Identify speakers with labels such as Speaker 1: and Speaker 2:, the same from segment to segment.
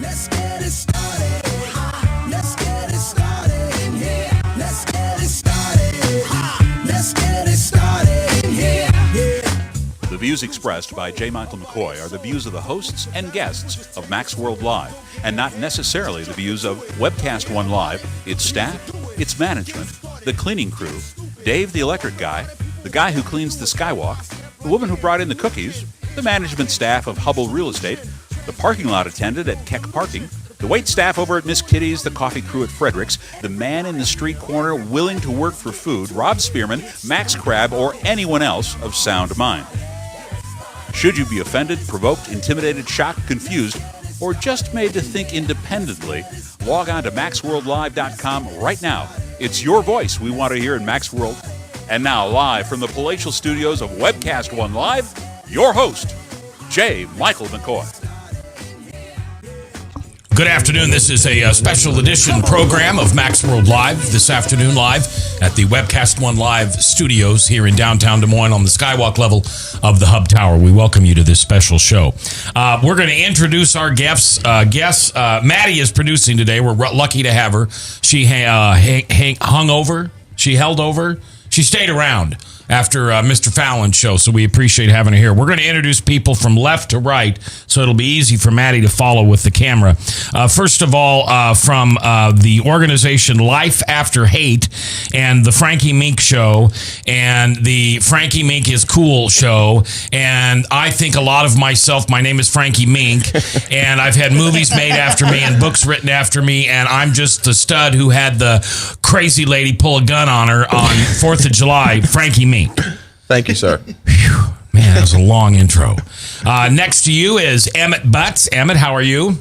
Speaker 1: Let's get it started. Let's get it started in here. Let's get it started. Let's get it started in here.
Speaker 2: The views expressed by J. Michael McCoy are the views of the hosts and guests of Max World Live, and not necessarily the views of Webcast One Live, its staff, its management, the cleaning crew, Dave the electric guy, the guy who cleans the skywalk, the woman who brought in the cookies, the management staff of Hubble Real Estate, the parking lot attendant at Keck Parking, the wait staff over at Miss Kitty's, the coffee crew at Frederick's, the man in the street corner willing to work for food, Rob Spearman, Max Crabb, or anyone else of sound mind. Should you be offended, provoked, intimidated, shocked, confused, or just made to think independently, log on to MaxWorldLive.com right now. It's your voice we want to hear in Max World. And now, live from the palatial studios of Webcast One Live, your host, J. Michael McCoy.
Speaker 3: Good afternoon. This is a special edition program of Max World Live this afternoon, live at the Webcast One Live studios here in downtown Des Moines on the skywalk level of the Hub Tower. We welcome you to this special show. We're going to introduce our guests. Maddie is producing today. We're lucky to have her. She hung over. She held over. She stayed around after Mr. Fallon's show, so we appreciate having her here. We're going to introduce people from left to right, so it'll be easy for Maddie to follow with the camera. First of all, from the organization Life After Hate and the Frankie Mink Show and the Frankie Mink is Cool show, and I think a lot of myself. My name is Frankie Mink, and I've had movies made after me and books written after me, and I'm just the stud who had the crazy lady pull a gun on her on 4th of July, Frankie Mink.
Speaker 4: Thank you, sir.
Speaker 3: Whew, man, that was a long intro. Next to you is Emmett Butts. Emmett, how are you?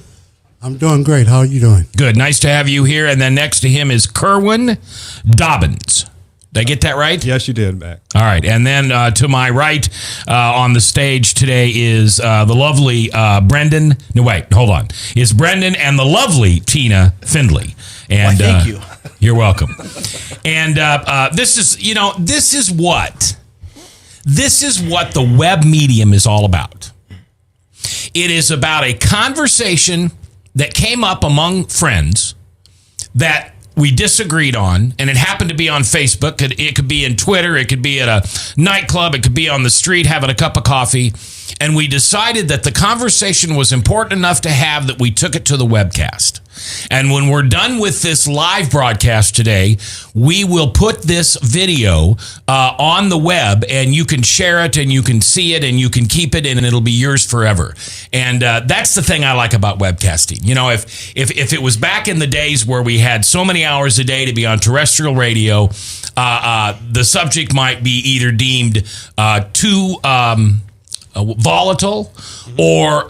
Speaker 5: I'm doing great. How are you doing?
Speaker 3: Good. Nice to have you here. And then next to him is Kerwin Dobbins. Did I get that right?
Speaker 6: Yes, you did, Mac.
Speaker 3: All right. And then to my right on the stage today is the lovely Brendan. No, wait, hold on. It's Brendan and the lovely Tina Findley. And
Speaker 4: thank you.
Speaker 3: You're welcome. And this is what the web medium is all about. It is about a conversation that came up among friends that we disagreed on, and it happened to be on Facebook. It could be in Twitter. It could be at a nightclub. It could be on the street having a cup of coffee. And we decided that the conversation was important enough to have that we took it to the webcast. And when we're done with this live broadcast today, we will put this video on the web, and you can share it, and you can see it, and you can keep it, and it'll be yours forever. And that's the thing I like about webcasting. You know, if it was back in the days where we had so many hours a day to be on terrestrial radio, the subject might be either deemed too volatile or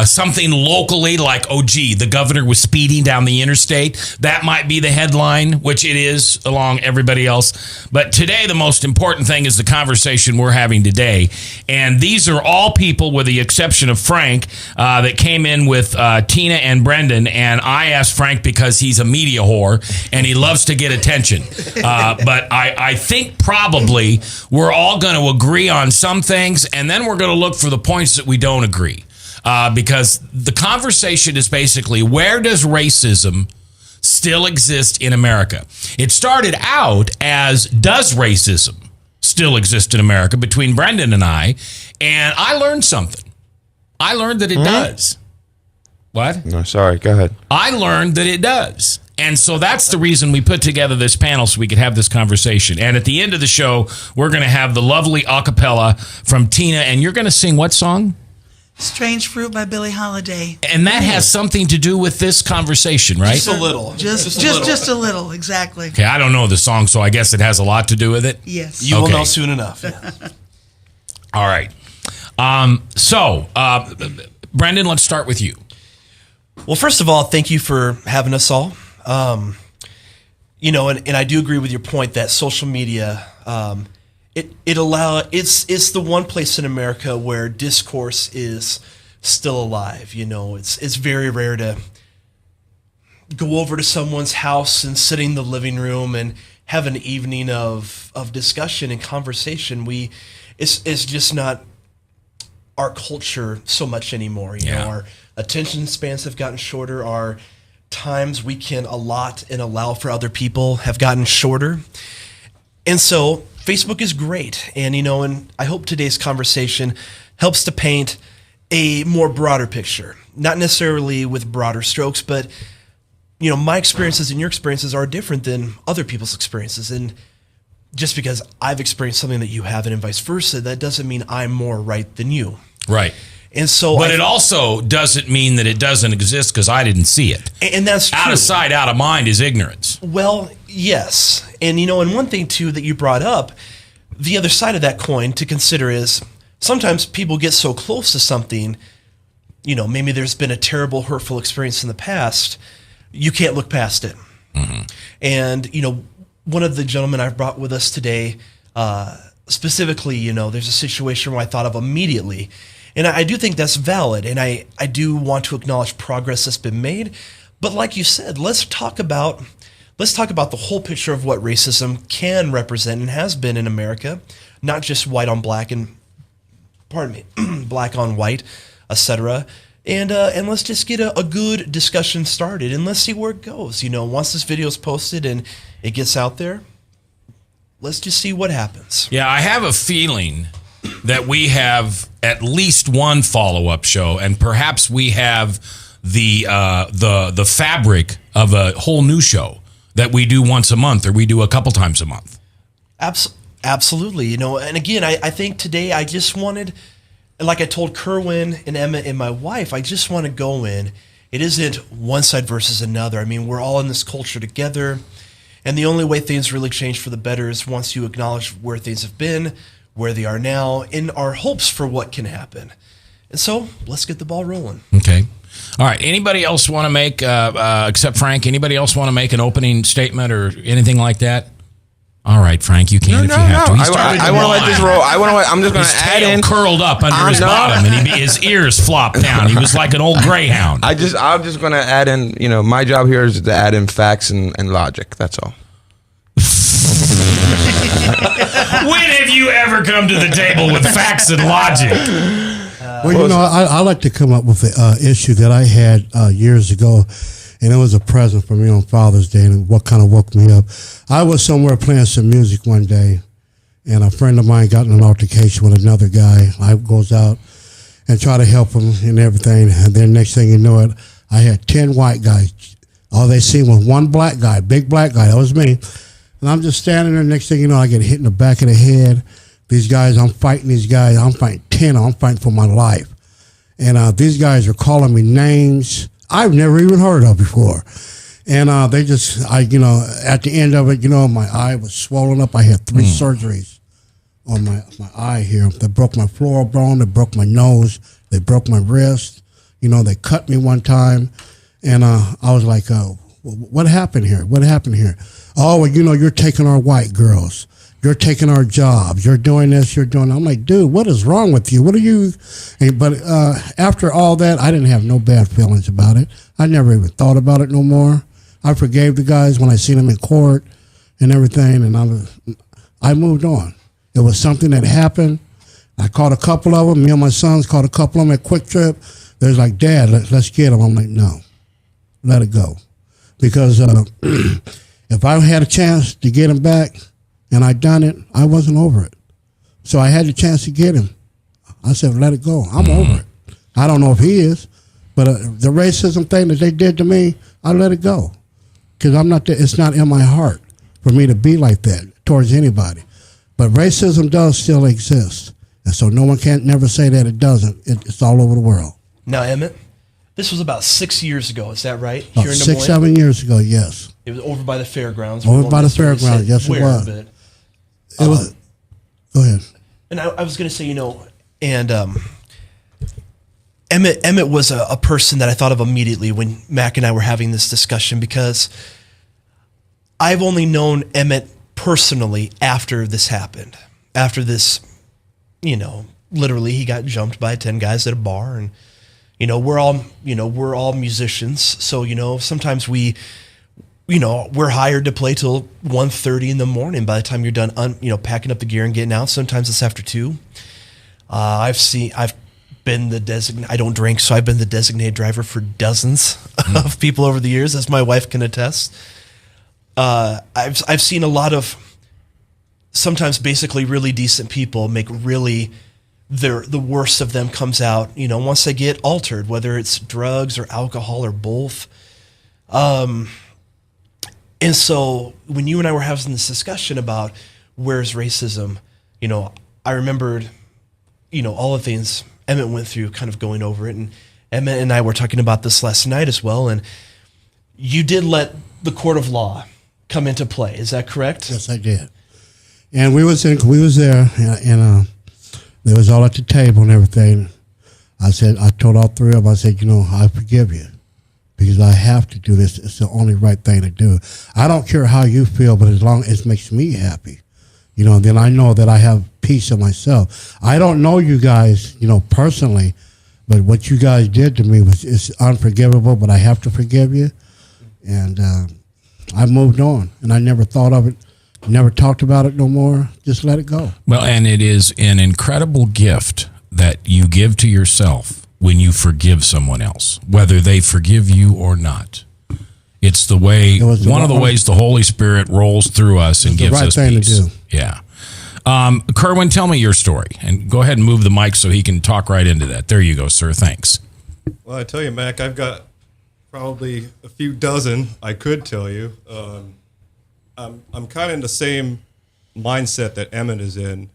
Speaker 3: something locally like, oh, gee, the governor was speeding down the interstate. That might be the headline, which it is along everybody else. But today, the most important thing is the conversation we're having today. And these are all people, with the exception of Frank, that came in with Tina and Brendan. And I asked Frank because he's a media whore and he loves to get attention. But I think probably we're all going to agree on some things, and then we're going to look for the points that we don't agree, because the conversation is basically, where does racism still exist in America? It started out as, does racism still exist in America, between Brendan and I learned something. I learned that it does. What?
Speaker 4: No, sorry. Go ahead.
Speaker 3: I learned that it does. And so that's the reason we put together this panel, so we could have this conversation. And at the end of the show, we're going to have the lovely a cappella from Tina. And you're going to sing what song?
Speaker 7: Strange Fruit by Billie Holiday.
Speaker 3: And that has something to do with this conversation, right?
Speaker 7: Just a little. Just a little, exactly.
Speaker 3: Okay, I don't know the song, so I guess it has a lot to do with it?
Speaker 7: Yes.
Speaker 8: You will know soon enough.
Speaker 3: All right. Brendan, let's start with you.
Speaker 8: Well, first of all, thank you for having us all. And I do agree with your point that social media, it's the one place in America where discourse is still alive. You know, it's very rare to go over to someone's house and sit in the living room and have an evening of discussion and conversation. It's just not our culture so much anymore. You know, attention spans have gotten shorter. Our times we can allot and allow for other people have gotten shorter. And so Facebook is great. And, and I hope today's conversation helps to paint a more broader picture, not necessarily with broader strokes, but, my experiences and your experiences are different than other people's experiences. And just because I've experienced something that you haven't and vice versa, that doesn't mean I'm more right than you.
Speaker 3: Right.
Speaker 8: And so,
Speaker 3: but it also doesn't mean that it doesn't exist because I didn't see it.
Speaker 8: And that's true.
Speaker 3: Out of sight, out of mind is ignorance.
Speaker 8: Well, yes. And, and one thing, too, that you brought up, the other side of that coin to consider is sometimes people get so close to something, maybe there's been a terrible, hurtful experience in the past, you can't look past it. Mm-hmm. And, one of the gentlemen I've brought with us today, specifically, there's a situation where I thought of immediately. And I do think that's valid, and I do want to acknowledge progress that's been made. But like you said, let's talk about the whole picture of what racism can represent and has been in America, not just white on black and, black on white, etc. And let's just get a good discussion started, and let's see where it goes. Once this video is posted and it gets out there, let's just see what happens.
Speaker 3: Yeah, I have a feeling that we have at least one follow-up show, and perhaps we have the fabric of a whole new show that we do once a month or we do a couple times a month.
Speaker 8: Absolutely. And again, I think today I just wanted, like I told Kerwin and Emmett and my wife, I just want to go in. It isn't one side versus another. I mean, we're all in this culture together, and the only way things really change for the better is once you acknowledge where things have been, where they are now, in our hopes for what can happen. And so let's get the ball rolling.
Speaker 3: Okay. All right. Anybody else want to make, except Frank, anybody else want to make an opening statement or anything like that? All right, Frank, you can if you have to.
Speaker 4: I want to let this roll. I'm just going to add in.
Speaker 3: Curled up under his bottom, and his ears flopped down. He was like an old greyhound.
Speaker 4: I'm just going to add in, my job here is to add in facts and logic. That's all.
Speaker 3: When have you ever come to the table with facts and logic?
Speaker 5: Well, I like to come up with an issue that I had years ago, and it was a present for me on Father's Day, and what kind of woke me up. I was somewhere playing some music one day, and a friend of mine got in an altercation with another guy. I goes out and try to help him and everything, and then next thing you know it, I had 10 white guys. All they seen was one black guy, big black guy. That was me. And I'm just standing there. Next thing you know, I get hit in the back of the head. These guys, I'm fighting these guys. I'm fighting 10. I'm fighting for my life. And these guys are calling me names I've never even heard of before. And at the end of it, my eye was swollen up. I had 3 surgeries on my eye here. They broke my floral bone. They broke my nose. They broke my wrist. They cut me one time. And I was like, what happened here? What happened here? Oh, well, you're taking our white girls. You're taking our jobs. You're doing this. You're doing that. I'm like, dude, what is wrong with you? What are you? But after all that, I didn't have no bad feelings about it. I never even thought about it no more. I forgave the guys when I seen them in court and everything, and I moved on. It was something that happened. I caught a couple of them. Me and my sons caught a couple of them at Quick Trip. They was like, Dad, let's get them. I'm like, no, let it go. Because if I had a chance to get him back and I done it, I wasn't over it. So I had the chance to get him. I said, let it go. I'm over it. I don't know if he is, but the racism thing that they did to me, I let it go. Because it's not in my heart for me to be like that towards anybody. But racism does still exist. And so no one can't never say that it doesn't. It's all over the world.
Speaker 8: Now, Emmett, this was about 6 years ago. Is that right?
Speaker 5: Here in Des Moines? 6-7 years ago, yes.
Speaker 8: It was over by the fairgrounds.
Speaker 5: Over by the fairgrounds, yes, it was.
Speaker 8: But,
Speaker 5: it was. Go ahead.
Speaker 8: And I was going to say, and Emmett was a person that I thought of immediately when Mac and I were having this discussion, because I've only known Emmett personally after this happened. After this, literally he got jumped by 10 guys at a bar, and we're all musicians, so sometimes we're hired to play till 1:30 in the morning. By the time you're done packing up the gear and getting out, sometimes it's after 2. I've been I don't drink, so I've been the designated driver for dozens of people over the years, as my wife can attest. I've seen a lot of sometimes basically really decent people make really the worst of them comes out, once they get altered, whether it's drugs or alcohol or both. And so when you and I were having this discussion about where's racism, I remembered, all the things Emmett went through, kind of going over it. And Emmett and I were talking about this last night as well. And you did let the court of law come into play. Is that correct?
Speaker 5: Yes, I did. And we was there, and they was all at the table and everything. I told all three of them, I said, I forgive you because I have to do this. It's the only right thing to do. I don't care how you feel, but as long as it makes me happy, then I know that I have peace in myself. I don't know you guys, personally, but what you guys did to me is unforgivable, but I have to forgive you. And I moved on, and I never thought of it. Never talked about it no more. Just let it go.
Speaker 3: Well, and it is an incredible gift that you give to yourself when you forgive someone else, whether they forgive you or not. It's the way, one of the ways the Holy Spirit rolls through us and gives us peace. It's the right thing to do. Yeah. Kerwin, tell me your story, and go ahead and move the mic so he can talk right into that. There you go, sir. Thanks.
Speaker 6: Well, I tell you, Mac, I've got probably a few dozen I could tell you. I'm kind of in the same mindset that Emmett is in.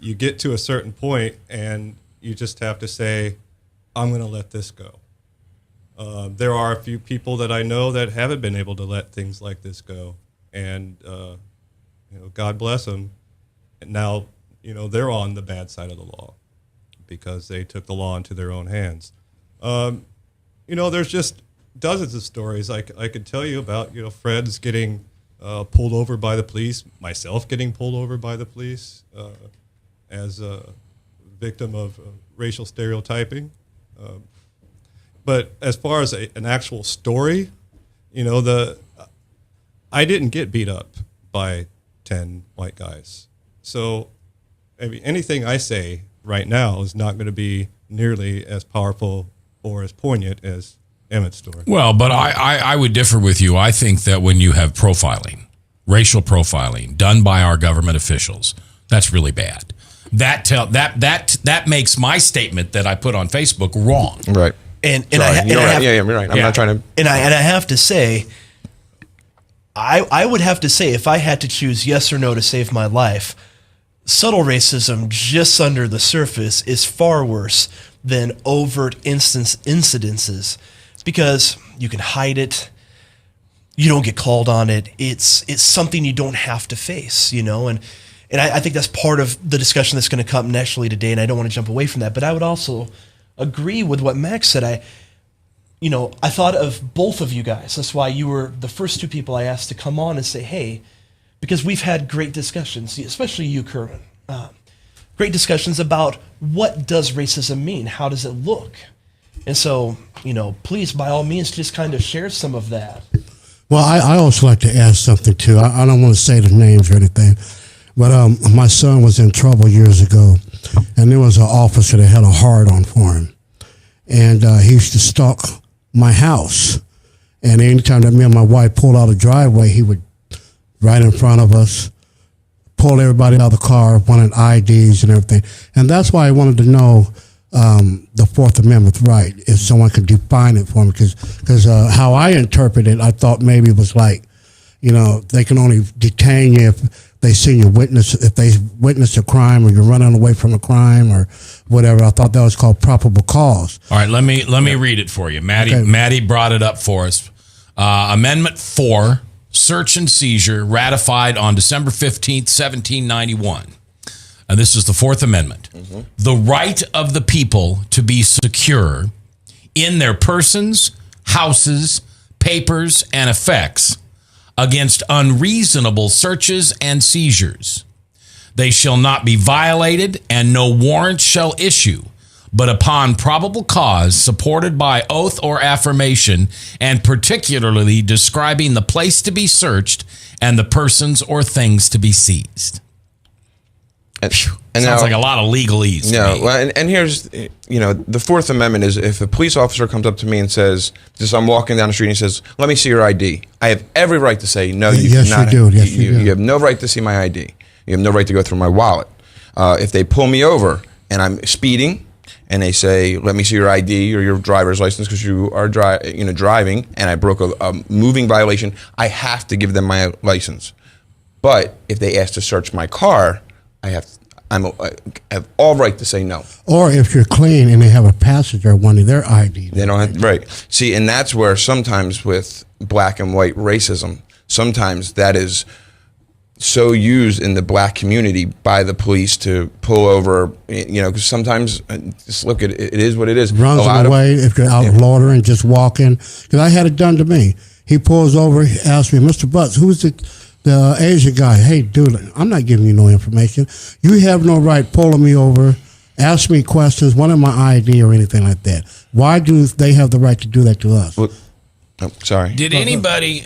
Speaker 6: You get to a certain point and you just have to say, I'm going to let this go. There are a few people that I know that haven't been able to let things like this go. And, God bless them. And now, they're on the bad side of the law because they took the law into their own hands. There's just dozens of stories I could tell you about, friends getting pulled over by the police, myself getting pulled over by the police as a victim of racial stereotyping. But as far as an actual story, I didn't get beat up by 10 white guys. So anything I say right now is not going to be nearly as powerful or as poignant as Emmett's story.
Speaker 3: Well, but I would differ with you. I think that when you have profiling, racial profiling done by our government officials, that's really bad. That makes my statement that I put on Facebook wrong.
Speaker 4: Right.
Speaker 8: And
Speaker 4: you're right. You're right. I'm
Speaker 3: Yeah.
Speaker 4: not trying to.
Speaker 8: And I have to say, I would have to say, if I had to choose yes or no to save my life, subtle racism just under the surface is far worse than overt incidences, because you can hide it, you don't get called on it. It's something you don't have to face, and I think that's part of the discussion that's going to come naturally today, and I don't want to jump away from that. But I would also agree with what Max said. I thought of both of you guys. That's why you were the first two people I asked to come on and say, hey, because we've had great discussions, especially you, Kerwin, great discussions about what does racism mean? How does it look? And so, please, by all means, just kind of share some of that.
Speaker 5: Well, I also like to add something, too. I don't want to say the names or anything, but my son was in trouble years ago, and there was an officer that had a hard-on for him. And he used to stalk my house. And anytime that me and my wife pulled out a driveway, he would, right in front of us, pull everybody out of the car, wanted IDs and everything. And that's why I wanted to know the Fourth Amendment right, if someone could define it for me. Because how I interpret it, I thought maybe it was like, they can only detain you if they see you if they witness a crime or you're running away from a crime or whatever. I thought that was called probable cause.
Speaker 3: All right, let me read it for you. Maddie brought it up for us. Amendment 4, search and seizure, ratified on December 15th, 1791. And this is the Fourth Amendment. Mm-hmm. The right of the people to be secure in their persons, houses, papers, and effects against unreasonable searches and seizures. They shall not be violated, and no warrant shall issue, but upon probable cause supported by oath or affirmation, and particularly describing the place to be searched and the persons or things to be seized.
Speaker 4: And
Speaker 3: Sounds
Speaker 4: now-
Speaker 3: like a lot of legalese. to
Speaker 4: No,
Speaker 3: me.
Speaker 4: well, and here's, the Fourth Amendment is if a police officer comes up to me and says, just I'm walking down the street and he says, let me see your ID. I have every right to say, no, you
Speaker 5: Yes,
Speaker 4: cannot.
Speaker 5: you do. Yes, you do.
Speaker 4: You have no right to see my ID. You have no right to go through my wallet. If they pull me over and I'm speeding and they say, let me see your ID or your driver's license because you are driving and I broke a moving violation, I have to give them my license. But if they ask to search my car, I have all right to say no.
Speaker 5: Or if you're clean and they have a passenger wanting their ID.
Speaker 4: They don't have, right. See, and that's where sometimes with black and white racism, sometimes that is so used in the black community by the police to pull over, because sometimes, just look at it, it is what it is.
Speaker 5: Runs them away if you're out loitering, just walking. Because I had it done to me. He pulls over, he asks me, Mr. Butts, who's the Asian guy? Hey, dude, I'm not giving you no information. You have no right pulling me over, ask me questions, wanting my ID or anything like that. Why do they have the right to do that to us?
Speaker 4: Well, sorry.
Speaker 3: Did anybody,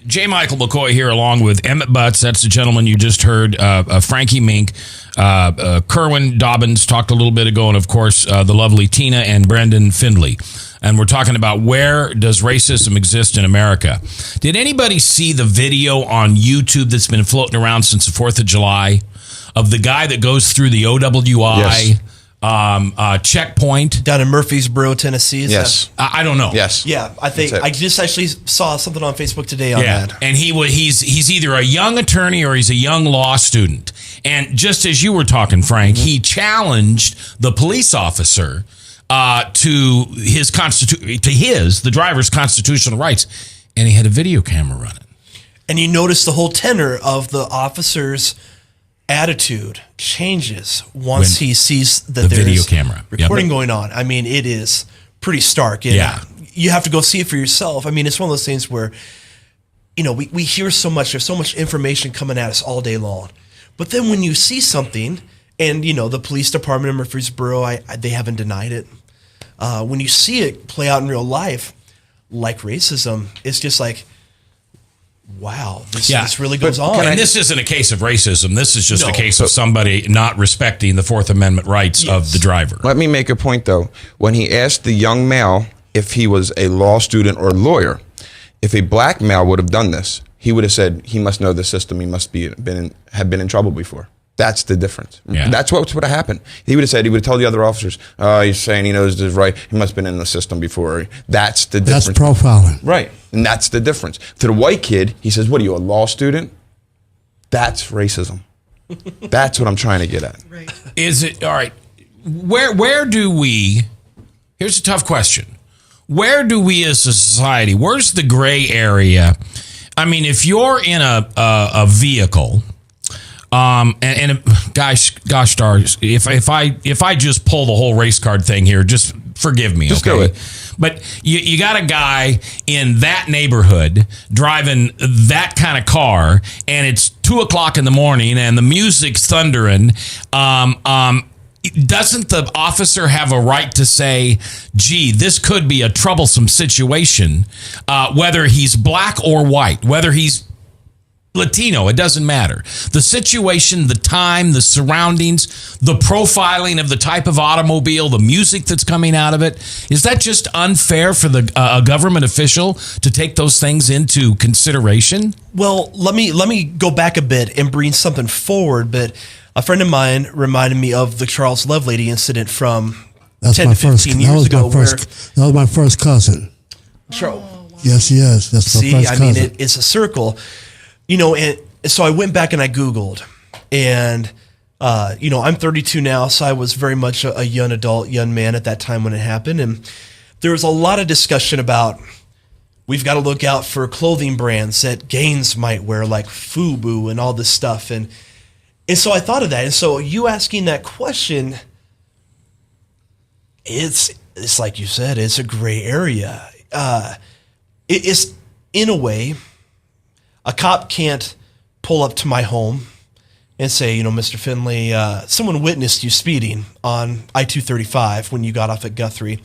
Speaker 3: J. Michael McCoy here, along with Emmett Butts, that's the gentleman you just heard, Frankie Mink, Kerwin Dobbins talked a little bit ago, and of course, the lovely Tina and Brendan Findley. And we're talking about where does racism exist in America. Did anybody see the video on YouTube that's been floating around since the 4th of July of the guy that goes through the OWI checkpoint
Speaker 8: Down in Murfreesboro, Tennessee. Is
Speaker 4: Yes.
Speaker 3: I don't know.
Speaker 4: Yes.
Speaker 8: that- yeah, I think
Speaker 4: That's it.
Speaker 8: I just actually saw something on Facebook today on
Speaker 3: Yeah,
Speaker 8: that.
Speaker 3: and he's either a young attorney or he's a young law student. And just as you were talking, Frank, he challenged the police officer to the driver's constitutional rights, and he had a video camera running.
Speaker 8: And you notice the whole tenor of the officer's attitude changes once
Speaker 3: When
Speaker 8: he sees that
Speaker 3: the
Speaker 8: there's
Speaker 3: video camera. Yep.
Speaker 8: recording going on. I mean, it is pretty stark. And
Speaker 3: Yeah.
Speaker 8: you have to go see it for yourself. I mean, it's one of those things where, we hear so much. There's so much information coming at us all day long. But then when you see something, and, the police department in Murfreesboro, they haven't denied it. When you see it play out in real life, like racism, it's just like, wow, this really goes on.
Speaker 3: And this isn't a case of racism. This is just a
Speaker 8: No.
Speaker 3: case of somebody not respecting the Fourth Amendment rights of the driver.
Speaker 4: Let me make a point, though. When he asked the young male if he was a law student or lawyer, if a black male would have done this, he would have said he must know the system. He must have been in trouble before. That's the difference.
Speaker 3: Yeah.
Speaker 4: That's what would have happened. He would have told the other officers, he's saying he knows this right. He must have been in the system before. That's the
Speaker 5: That's
Speaker 4: difference.
Speaker 5: profiling.
Speaker 4: Right. And that's the difference. To the white kid, he says, what are you, a law student? That's racism. That's what I'm trying to get at.
Speaker 7: Right.
Speaker 3: Is it all right? Where do we? Here's a tough question. Where do we as a society? Where's the gray area? I mean, if you're in a vehicle, gosh stars, if I just pull the whole race card thing here, just forgive me,
Speaker 4: Just
Speaker 3: okay?
Speaker 4: do it.
Speaker 3: But you got a guy in that neighborhood driving that kind of car, and it's 2:00 in the morning, and the music's thundering. Doesn't the officer have a right to say, gee, this could be a troublesome situation, whether he's black or white, whether he's Latino, it doesn't matter. The situation, the time, the surroundings, the profiling of the type of automobile, the music that's coming out of it, is that just unfair for a government official to take those things into consideration?
Speaker 8: Well, let me go back a bit and bring something forward. But a friend of mine reminded me of the Charles Lovelady incident from 10 to 15 years ago.
Speaker 5: That was my first cousin. Yes, that's my
Speaker 8: See,
Speaker 5: first
Speaker 8: I
Speaker 5: cousin.
Speaker 8: mean, it's a circle, and so I went back and I Googled, and, I'm 32 now, so I was very much a young adult, young man at that time when it happened. And there was a lot of discussion about, we've got to look out for clothing brands that gays might wear, like FUBU and all this stuff. And so I thought of that. And so you asking that question, it's like you said, it's a gray area. It's, in a way, a cop can't pull up to my home and say, Mr. Finley, someone witnessed you speeding on I-235 when you got off at Guthrie.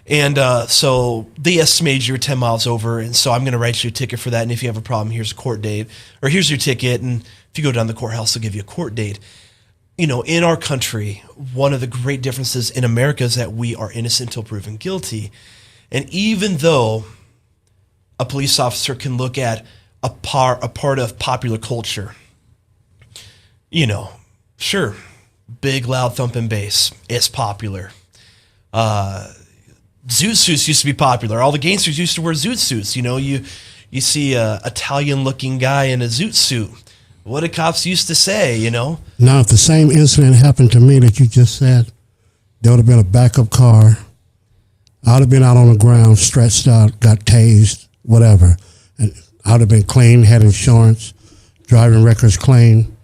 Speaker 8: And so they estimated you were 10 miles over, and so I'm going to write you a ticket for that. And if you have a problem, here's a court date. Or here's your ticket, and if you go down to the courthouse, they'll give you a court date. in our country, one of the great differences in America is that we are innocent until proven guilty. And even though a police officer can look at a part of popular culture, sure, big, loud thumping bass is popular. Zoot suits used to be popular. All the gangsters used to wear zoot suits. You see a Italian-looking guy in a zoot suit. What did cops used to say,
Speaker 5: Now, if the same incident happened to me that you just said, there would have been a backup car. I would have been out on the ground, stretched out, got tased, whatever. And I would have been clean, had insurance, driving records clean.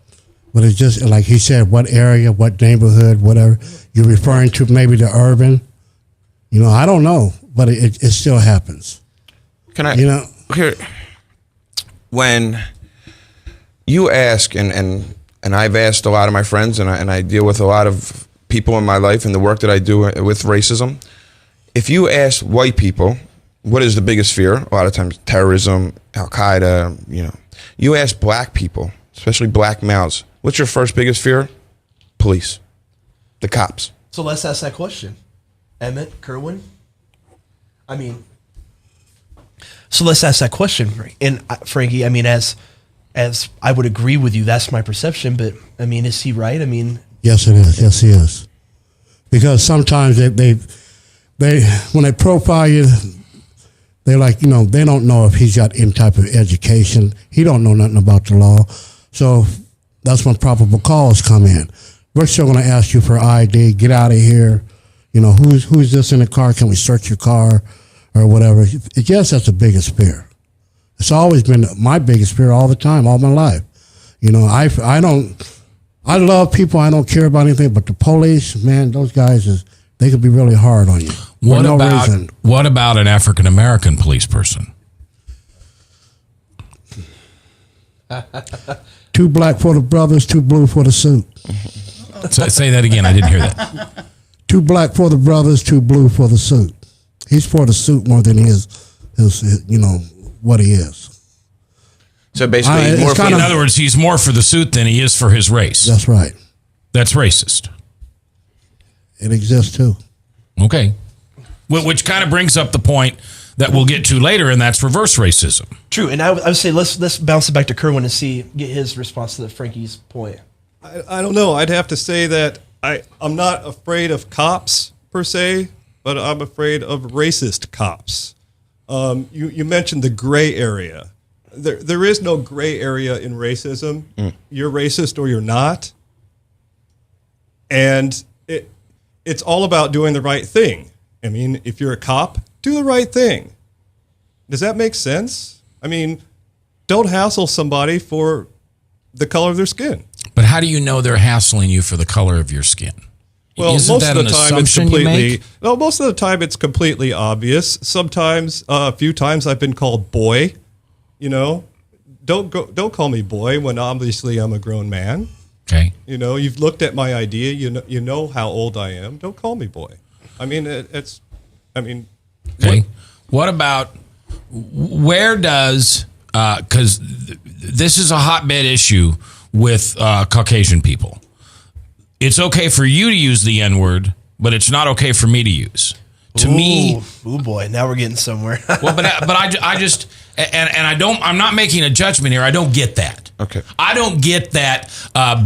Speaker 5: But it's just, like he said, what area, what neighborhood, whatever. You're referring to maybe the urban. I don't know, but it still happens.
Speaker 4: Can I, here, when you ask, and I've asked a lot of my friends, and I deal with a lot of people in my life and the work that I do with racism. If you ask white people, what is the biggest fear? A lot of times terrorism, Al-Qaeda, You ask black people, especially black males, what's your first biggest fear? Police. The cops.
Speaker 8: So let's ask that question. Emmett, Kerwin? So let's ask that question. And Frankie, as I would agree with you, that's my perception, but is he right?
Speaker 5: Yes, it is. Yes, he is. Because sometimes they when they profile you, they're like, they don't know if he's got any type of education. He don't know nothing about the law. So that's when probable cause come in. We're still going to ask you for ID, get out of here. Who's this in the car? Can we search your car or whatever? Yes, that's the biggest fear. It's always been my biggest fear all the time, all my life. I love people. I don't care about anything, but the police, man, those guys they could be really hard on you.
Speaker 3: What about an African American police person?
Speaker 5: Two black for the brothers, two blue for the suit.
Speaker 3: Say that again. I didn't hear that.
Speaker 5: Two black for the brothers, two blue for the suit. He's for the suit more than he is what he is.
Speaker 4: So basically,
Speaker 3: in other words, he's more for the suit than he is for his race.
Speaker 5: That's right.
Speaker 3: That's racist.
Speaker 5: It exists too.
Speaker 3: Okay. Which kind of brings up the point that we'll get to later, and that's reverse racism.
Speaker 8: True. And I would say let's bounce it back to Kerwin and get his response to Frankie's point.
Speaker 6: I don't know. I'd have to say that I'm not afraid of cops per se, but I'm afraid of racist cops. You mentioned the gray area. There is no gray area in racism. You're racist or you're not. And it's all about doing the right thing. If you're a cop, do the right thing. Does that make sense? Don't hassle somebody for the color of their skin.
Speaker 3: But how do you know they're hassling you for the color of your skin?
Speaker 6: Well,
Speaker 3: Isn't
Speaker 6: most
Speaker 3: that
Speaker 6: of the
Speaker 3: an
Speaker 6: time it's
Speaker 3: assumption you
Speaker 6: completely.
Speaker 3: make?
Speaker 6: No, most of the time it's completely obvious. Sometimes, a few times I've been called boy. Don't call me boy when obviously I'm a grown man.
Speaker 3: Okay.
Speaker 6: You've looked at my ID. You know how old I am. Don't call me boy.
Speaker 3: Okay. What about where does because this is a hotbed issue with Caucasian people. It's okay for you to use the N-word, but it's not okay for me to use. To me,
Speaker 8: oh boy, now we're getting somewhere.
Speaker 3: well, but I just I'm not making a judgment here. I don't get that.
Speaker 4: Okay.
Speaker 3: I don't get that,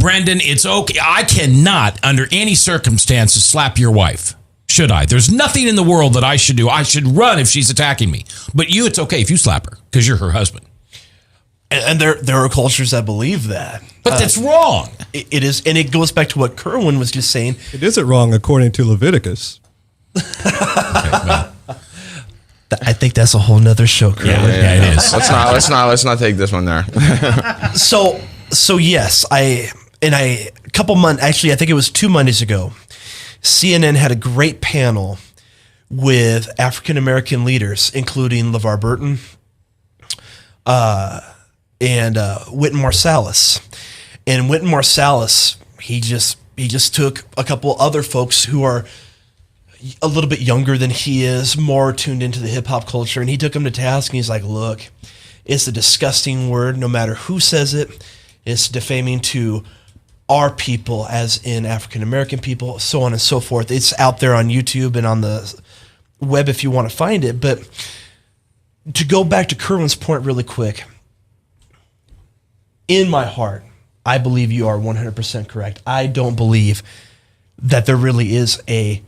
Speaker 3: Brendan. It's okay. I cannot, under any circumstances, slap your wife. Should I? There's nothing in the world that I should do. I should run if she's attacking me. But it's okay if you slap her because you're her husband.
Speaker 8: And there are cultures that believe that.
Speaker 3: But that's wrong.
Speaker 8: It is, and it goes back to what Kerwin was just saying.
Speaker 6: It isn't wrong according to Leviticus.
Speaker 8: I think that's a whole nother show, Kerwin.
Speaker 3: Yeah, it is.
Speaker 4: Let's not take this one there.
Speaker 8: So yes, a couple months, actually, I think it was 2 Mondays ago, CNN had a great panel with African American leaders, including LeVar Burton and Wynton Marsalis. And Wynton Marsalis, he just took a couple other folks who are a little bit younger than he is, more tuned into the hip hop culture, and he took them to task. And he's like, "Look, it's a disgusting word. No matter who says it, it's defaming to our people, as in African American people, so on and so forth. It's out there on YouTube and on the web if you want to find it. But to go back to Kerwin's point really quick, in my heart, I believe you are 100% correct. I don't believe that there really is a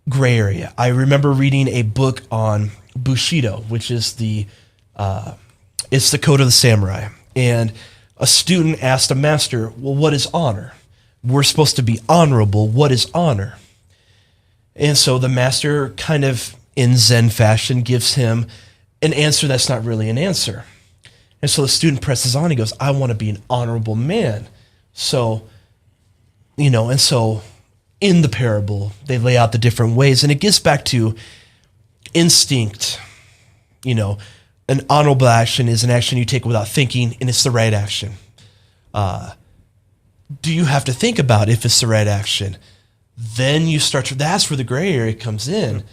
Speaker 8: gray area. I remember reading a book on Bushido, which is it's the code of the samurai. And a student asked a master, well, what is honor? We're supposed to be honorable. What is honor? And so the master, kind of in Zen fashion, gives him an answer that's not really an answer. And so the student presses on. He goes, I want to be an honorable man. So, and so in the parable, they lay out the different ways. And it gets back to instinct. An honorable action is an action you take without thinking, and it's the right action. Do you have to think about if it's the right action? Then you start to, that's where the gray area comes in.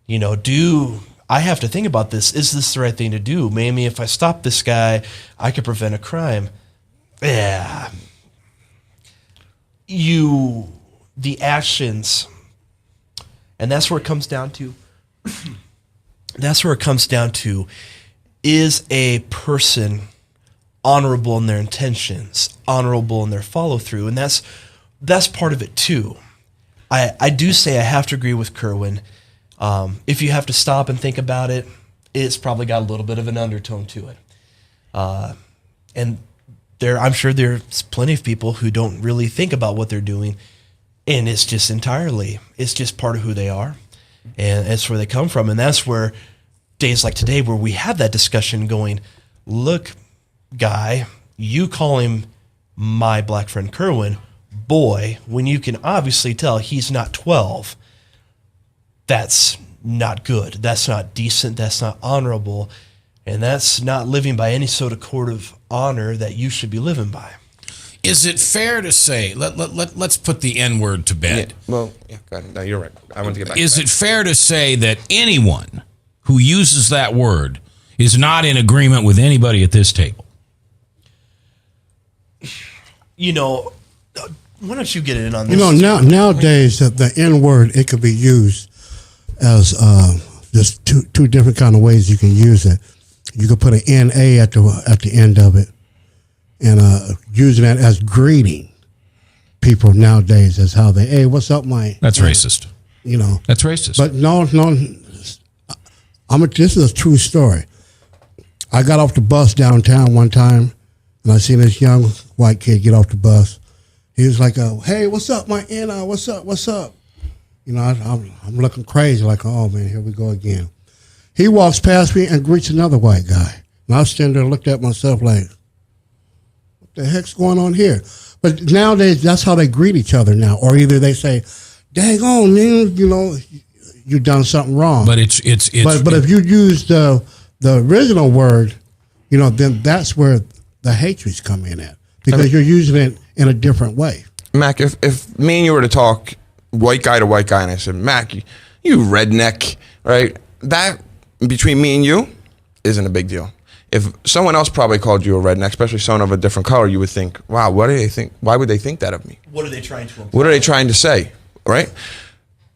Speaker 8: Do I have to think about this? Is this the right thing to do? Maybe if I stop this guy, I could prevent a crime. Yeah. The actions, and that's where it comes down to. Is a person honorable in their intentions, honorable in their follow through? And that's part of it too. I do say I have to agree with Kerwin. If you have to stop and think about it, it's probably got a little bit of an undertone to it. And I'm sure there's plenty of people who don't really think about what they're doing, and it's just part of who they are, and it's where they come from. And that's where days like today, where we have that discussion going, look, guy, you call him my black friend Kerwin, boy, when you can obviously tell he's not 12, that's not good. That's not decent. That's not honorable. And that's not living by any sort of code of honor that you should be living by.
Speaker 3: Is it fair to say, let's put the N-word to bed.
Speaker 4: Go ahead. No, you're right. I want to get back
Speaker 3: Is
Speaker 4: to
Speaker 3: it fair to say that anyone who uses that word is not in agreement with anybody at this table?
Speaker 8: Why don't you get in on this?
Speaker 5: Nowadays, the N-word, it could be used as there's two different kind of ways you can use it. You could put an N-A at the end of it, and using that as greeting people nowadays as how they, hey, what's up, my?
Speaker 3: That's racist.
Speaker 5: That's
Speaker 3: racist.
Speaker 5: But no. This is a true story. I got off the bus downtown one time, and I seen this young white kid get off the bus. He was like, "Hey, what's up, my Anna? What's up? What's up?" I'm looking crazy, like, "Oh man, here we go again." He walks past me and greets another white guy, and I was standing there and looked at myself like, "What the heck's going on here?" But nowadays, that's how they greet each other now, or either they say, "Dang on, man, you done something wrong."
Speaker 3: But it's
Speaker 5: but if you use the original word, then that's where the hatreds come in at, because you're using it in a different way.
Speaker 4: Mac, if me and you were to talk white guy to white guy, and I said, Mac, you redneck, right? That, between me and you, isn't a big deal. If someone else probably called you a redneck, especially someone of a different color, you would think, wow, what do they think? Why would they think that of me?
Speaker 8: What are they trying to imply?
Speaker 4: What are they trying to say, right?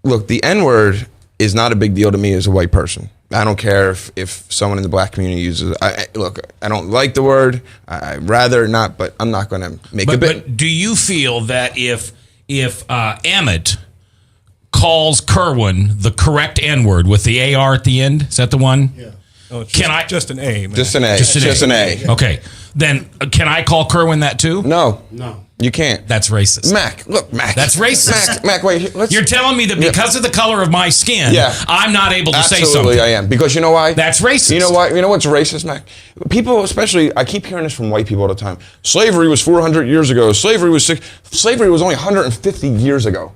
Speaker 4: Look, the N-word is not a big deal to me as a white person. I don't care if someone in the black community uses it. Look, I don't like the word. I'd rather not, but I'm not going to make it big.
Speaker 3: But do you feel that if Emmett calls Kerwin the correct N-word with the AR at the end, is that the one?
Speaker 5: Yeah.
Speaker 6: Oh, just an A, man.
Speaker 4: Just an A. Just an A.
Speaker 3: Okay. Then can I call Kerwin that too?
Speaker 4: No.
Speaker 5: No.
Speaker 4: You can't.
Speaker 3: That's racist.
Speaker 4: Mac, look, Mac.
Speaker 3: That's racist.
Speaker 4: Mac, wait.
Speaker 3: You're telling me that because of the color of my skin, I'm not able to say something.
Speaker 4: Absolutely, I am. Because you know why?
Speaker 3: That's racist.
Speaker 4: You know why? You know what's racist, Mac? People, especially, I keep hearing this from white people all the time. Slavery was 400 years ago. Slavery was only 150 years ago.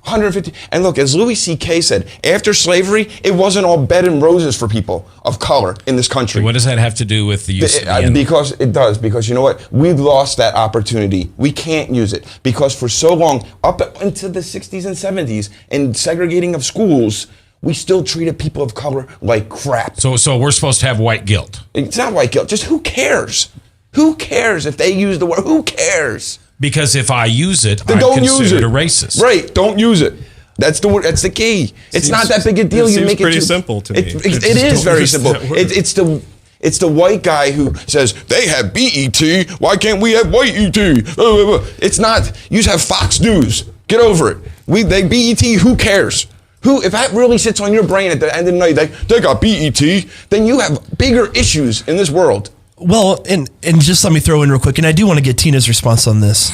Speaker 4: 150. And look, as Louis C.K. said, after slavery, it wasn't all bed and roses for people of color in this country.
Speaker 3: What does that have to do with the use of the N-word?
Speaker 4: Because it does. Because you know what? We've lost that opportunity. We can't use it. Because for so long, up into the 60s and 70s, and segregating of schools, we still treated people of color like crap.
Speaker 3: So we're supposed to have white guilt.
Speaker 4: It's not white guilt. Just who cares? Who cares if they use the word? Who cares?
Speaker 3: Because if I use it,
Speaker 4: Then
Speaker 3: I'm
Speaker 4: don't use
Speaker 3: considered
Speaker 4: it.
Speaker 3: a racist.
Speaker 4: Right? Don't use it. That's the word. That's the key. It's not that big a deal.
Speaker 6: It
Speaker 4: You
Speaker 6: seems
Speaker 4: make it
Speaker 6: pretty
Speaker 4: too,
Speaker 6: simple to me.
Speaker 4: It
Speaker 6: Just
Speaker 4: is
Speaker 6: don't
Speaker 4: very
Speaker 6: use
Speaker 4: simple.
Speaker 6: that word.
Speaker 4: It's the white guy who says they have BET. Why can't we have white ET? It's not. You have Fox News. Get over it. They BET. Who cares? If that really sits on your brain at the end of the night, they got BET, then you have bigger issues in this world.
Speaker 8: Well, and just let me throw in real quick, and I do want to get Tina's response on this.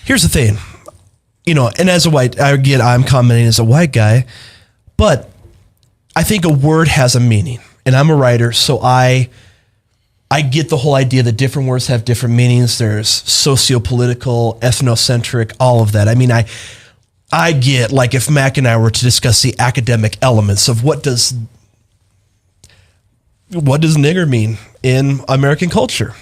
Speaker 8: Here's the thing, and as a white, I'm commenting as a white guy, but I think a word has a meaning, and I'm a writer, so I get the whole idea that different words have different meanings. There's socio-political, ethnocentric, all of that. I mean, I get, like, if Mac and I were to discuss the academic elements of what does nigger mean in American culture?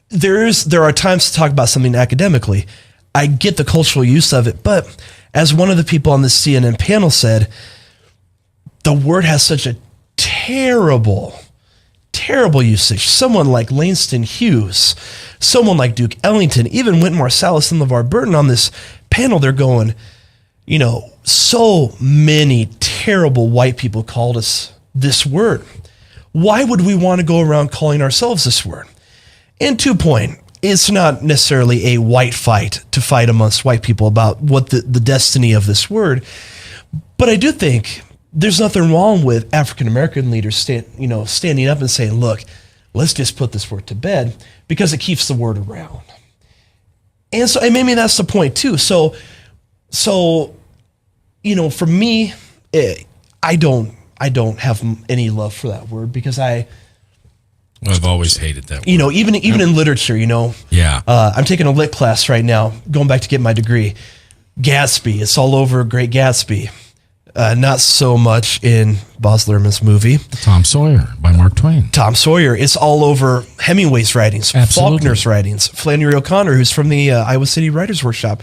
Speaker 8: There are times to talk about something academically. I get the cultural use of it, but as one of the people on the CNN panel said, the word has such a terrible usage. Someone like Langston Hughes, someone like Duke Ellington, even Wynton Marsalis and LeVar Burton on this panel, they're going, so many terrible white people called us this word. Why would we want to go around calling ourselves this word? And 2 point, it's not necessarily a white fight to fight amongst white people about what the destiny of this word. But I do think there's nothing wrong with African-American leaders standing up and saying, look, let's just put this word to bed because it keeps the word around. And so, and maybe that's the point too. So, for me, I don't have any love for that word because I've
Speaker 3: always hated that word.
Speaker 8: Even in literature,
Speaker 3: Yeah.
Speaker 8: I'm taking a lit class right now, going back to get my degree. Gatsby, it's all over Great Gatsby. Not so much in Baz Luhrmann's movie.
Speaker 3: Tom Sawyer by Mark Twain.
Speaker 8: Tom Sawyer, it's all over Hemingway's writings,
Speaker 3: Absolutely.
Speaker 8: Faulkner's writings, Flannery O'Connor, who's from the Iowa City Writers Workshop.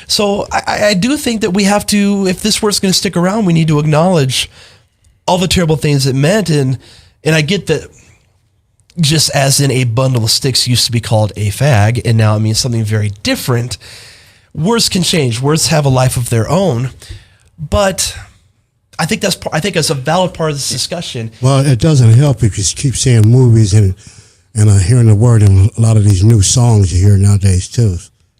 Speaker 8: So I do think that we have to, if this word's going to stick around, we need to acknowledge all the terrible things it meant. And I get that just as in a bundle of sticks used to be called a fag, and now it means something very different. Words can change. Words have a life of their own. But I think that's a valid part of this discussion.
Speaker 5: Well, it doesn't help if you keep saying movies and hearing the word in a lot of these new songs you hear nowadays too.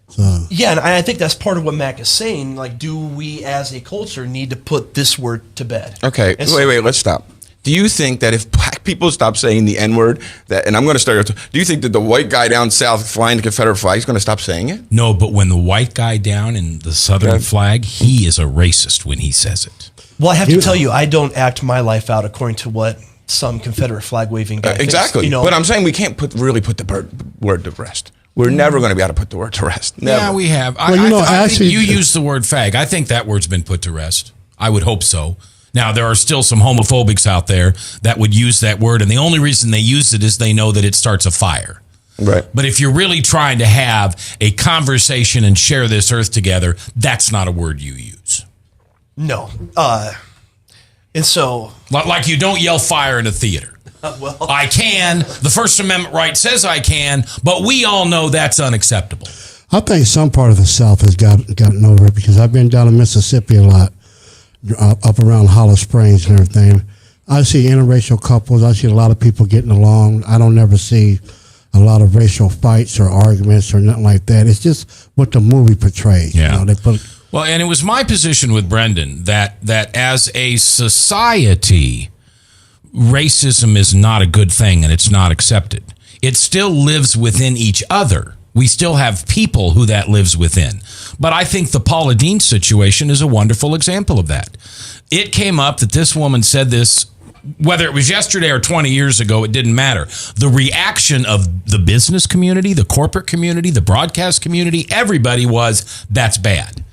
Speaker 5: So
Speaker 8: Yeah, and I think that's part of what Mac is saying. Like, do we as a culture need to put this word to bed?
Speaker 4: Okay,
Speaker 8: And so-
Speaker 4: wait, let's stop. Do you think that if black people stop saying the N-word, and I'm going to start, do you think that the white guy down south flying the Confederate flag is going to stop saying it?
Speaker 3: No, but when the white guy down in the Southern flag, he is a racist when he says it.
Speaker 8: Well, I have to tell you, I don't act my life out according to what some Confederate flag waving guy thinks,
Speaker 4: Exactly. But I'm saying we can't really put the word to rest. We're never going to be able to put the word to rest. Never.
Speaker 3: Yeah, we have.
Speaker 5: Well,
Speaker 3: I
Speaker 5: actually,
Speaker 3: think you used the word fag. I think that word's been put to rest. I would hope so. Now, there are still some homophobics out there that would use that word, and the only reason they use it is they know that it starts a fire.
Speaker 4: Right.
Speaker 3: But if you're really trying to have a conversation and share this earth together, that's not a word you use.
Speaker 8: No. And so...
Speaker 3: Like you don't yell fire in a theater.
Speaker 8: Well,
Speaker 3: I can. The First Amendment right says I can, but we all know that's unacceptable.
Speaker 5: I think some part of the South has gotten over it because I've been down in Mississippi a lot, up around Hollow Springs and everything. I see interracial couples. I see a lot of people getting along. I don't never see a lot of racial fights or arguments or nothing like that. It's just what the movie portrays.
Speaker 3: Yeah.
Speaker 5: They put.
Speaker 3: Well, and it was my position with Brendan that as a society, racism is not a good thing and it's not accepted. It still lives within each other. We still have people who that lives within. But I think the Paula Deen situation is a wonderful example of that. It came up that this woman said this, whether it was yesterday or 20 years ago, it didn't matter. The reaction of the business community, the corporate community, the broadcast community, everybody was, that's bad.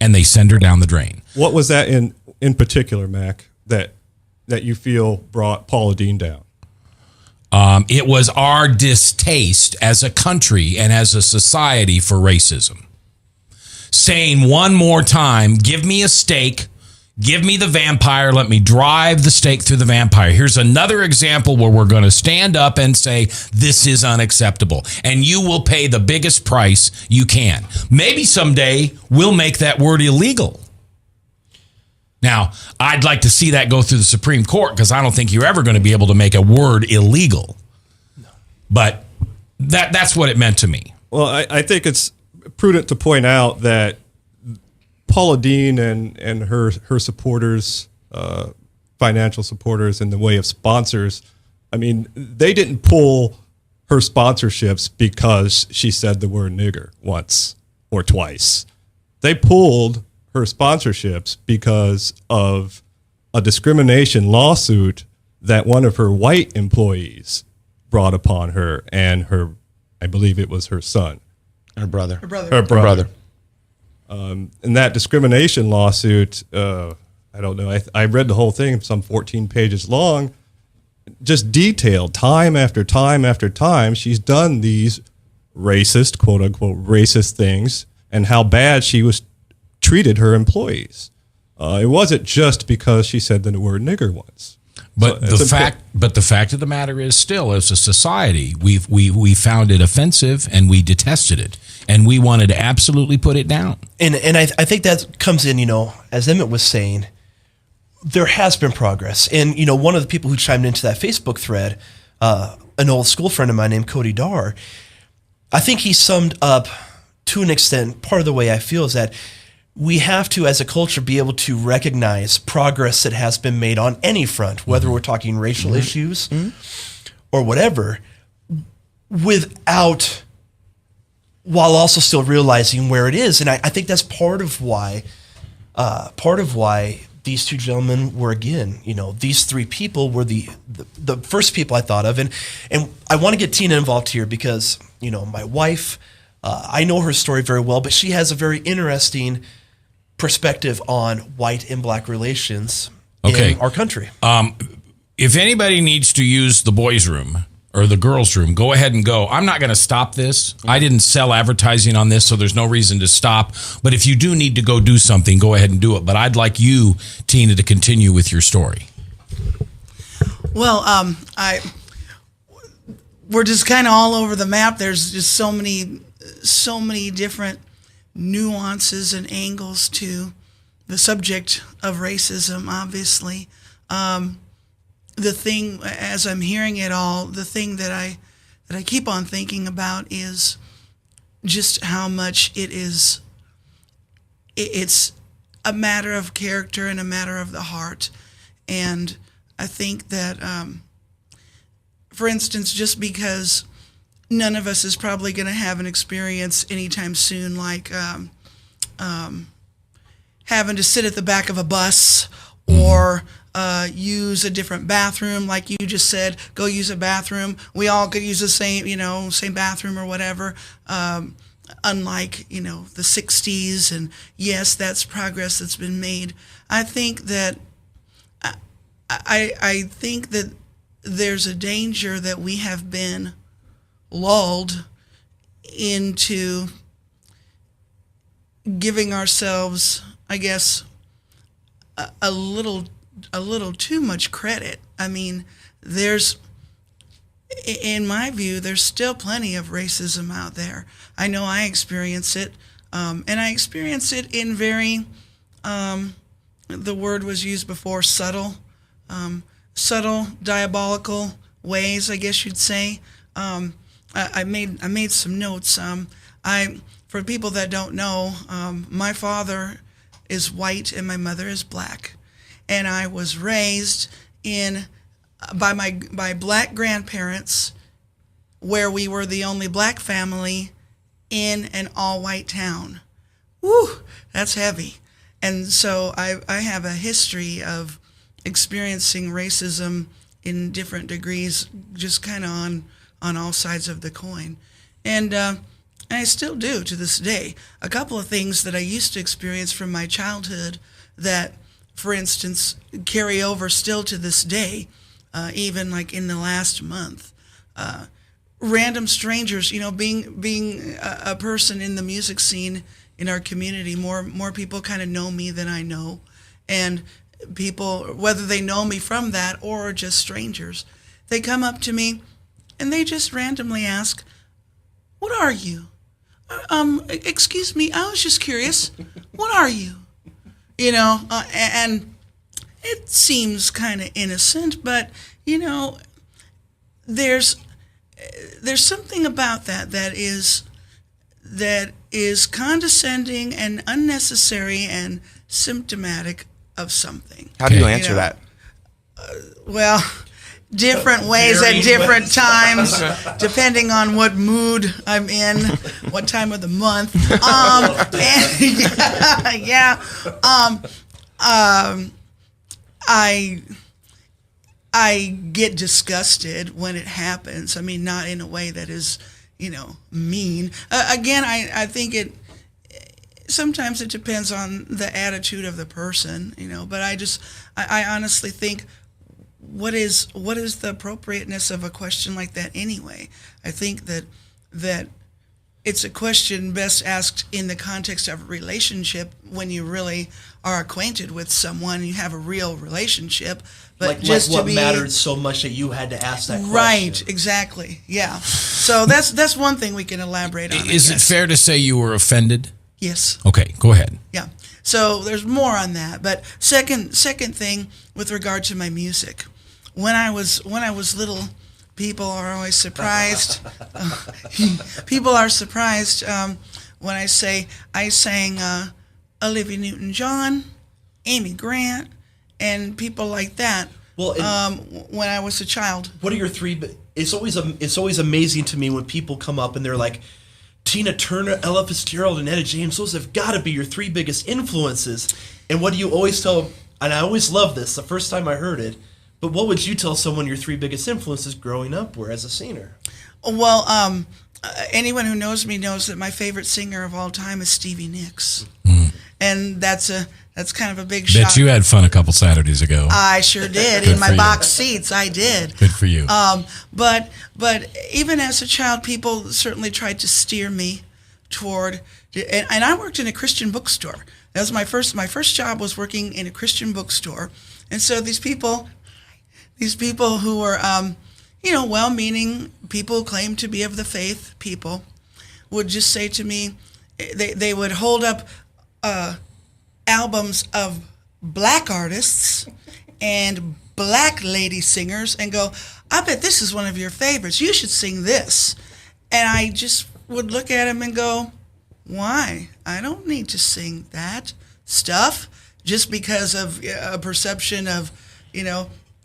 Speaker 3: And they send her down the drain.
Speaker 6: What was that in particular, Mac, that you feel brought Paula Deen down?
Speaker 3: It was our distaste as a country and as a society for racism. Saying one more time, give me a steak, Give me the vampire. Let me drive the stake through the vampire. Here's another example where we're going to stand up and say, this is unacceptable. And you will pay the biggest price you can. Maybe someday we'll make that word illegal. Now, I'd like to see that go through the Supreme Court because I don't think you're ever going to be able to make a word illegal. But that's what it meant to me.
Speaker 6: Well, I think it's prudent to point out that Paula Deen and her supporters, financial supporters in the way of sponsors, I mean, they didn't pull her sponsorships because she said the word nigger once or twice. They pulled her sponsorships because of a discrimination lawsuit that one of her white employees brought upon her and her, I believe it was her son.
Speaker 4: Her brother.
Speaker 7: Her brother.
Speaker 6: Her brother.
Speaker 4: Brother.
Speaker 6: And that discrimination lawsuit, I don't know, I read the whole thing, some 14 pages long, just detailed time after time after time. She's done these racist, quote unquote, racist things and how bad she was treated her employees. It wasn't just because she said the word nigger once.
Speaker 3: But the fact of the matter is, still, as a society, we found it offensive and we detested it, and we wanted to absolutely put it down.
Speaker 8: And I think that comes in, as Emmett was saying, there has been progress. And one of the people who chimed into that Facebook thread, an old school friend of mine named Cody Darr, I think he summed up to an extent part of the way I feel is that we have to, as a culture, be able to recognize progress that has been made on any front, whether we're talking racial issues or whatever, while also still realizing where it is. And I think that's part of why these two gentlemen were, again, these three people were the first people I thought of. And I want to get Tina involved here because, my wife, I know her story very well, but she has a very interesting perspective on white and black relations in our country.
Speaker 3: If anybody needs to use the boys' room or the girls' room, go ahead and go. I'm not going to stop this. I didn't sell advertising on this, so there's no reason to stop. But if you do need to go do something, go ahead and do it. But I'd like you, Tina, to continue with your story.
Speaker 7: Well, we're just kind of all over the map. There's just so many different nuances and angles to the subject of racism, obviously. The thing, as I'm hearing it all, the thing that I keep on thinking about is just how much it's a matter of character and a matter of the heart. And I think that, for instance, just because none of us is probably going to have an experience anytime soon like having to sit at the back of a bus or use a different bathroom, like you just said, go use a bathroom. We all could use the same bathroom or whatever, unlike, the 60s. And yes, that's progress that's been made. I think that I think that there's a danger that we have been lulled into giving ourselves, I guess, a little too much credit. I mean, in my view, there's still plenty of racism out there. I know I experience it, and I experience it in very, the word was used before, subtle, diabolical ways, I guess you'd say. I made some notes. For people that don't know, my father is white and my mother is black, and I was raised by black grandparents, where we were the only black family in an all-white town. Woo, that's heavy. And so I have a history of experiencing racism in different degrees, just kind of on all sides of the coin. And I still do to this day. A couple of things that I used to experience from my childhood that, for instance, carry over still to this day, even like in the last month. Random strangers, being a person in the music scene in our community, more people kind of know me than I know. And people, whether they know me from that or just strangers, they come up to me and they just randomly ask, "What are you? Excuse me, I was just curious. What are you?" You know, and it seems kind of innocent, but you know, there's something about that is condescending and unnecessary and symptomatic of something.
Speaker 4: How do you
Speaker 3: Okay.
Speaker 4: answer
Speaker 7: You know,
Speaker 4: that?
Speaker 7: Well, different ways at different times, depending on what mood I'm in, what time of the month. I get disgusted when it happens. I mean, not in a way that is, you know, mean. Again, I think sometimes it depends on the attitude of the person, you know, but I honestly think, what is the appropriateness of a question like that anyway? I think that it's a question best asked in the context of a relationship, when you really are acquainted with someone, you have a real relationship. But
Speaker 8: Like
Speaker 7: just
Speaker 8: what
Speaker 7: to be
Speaker 8: mattered so much that you had to ask that question.
Speaker 7: right, exactly, yeah. So that's one thing we can elaborate on. I
Speaker 3: Is it
Speaker 7: guess.
Speaker 3: fair to say you were offended?
Speaker 7: Yes.
Speaker 3: Okay, go ahead.
Speaker 7: Yeah. So there's more on that, but second thing with regard to my music, when I was little, people are always surprised. People are surprised when I sang Olivia Newton-John, Amy Grant, and people like that.
Speaker 8: Well,
Speaker 7: when I was a child.
Speaker 8: What are your three? It's always amazing to me when people come up and they're like, Tina Turner, Ella Fitzgerald, and Etta James. Those have got to be your three biggest influences. And what do you always tell? And I always love this. The first time I heard it, but what would you tell someone your three biggest influences growing up were as a singer?
Speaker 7: Well, anyone who knows me knows that my favorite singer of all time is Stevie Nicks, and that's kind of a big shock.
Speaker 3: Bet you had fun a couple Saturdays ago.
Speaker 7: I sure did.
Speaker 3: Good
Speaker 7: In
Speaker 3: for
Speaker 7: my
Speaker 3: you.
Speaker 7: box seats, I did.
Speaker 3: Good for you.
Speaker 7: But even as a child, people certainly tried to steer me toward, and I worked in a Christian bookstore. That was my first job was working in a Christian bookstore, and so these people who were well-meaning people who claimed to be of the faith people would just say to me, they would hold up albums of black artists and black lady singers and go, "I bet this is one of your favorites. You should sing this." And I just would look at him and go, "Why? I don't need to sing that stuff just because of a perception of,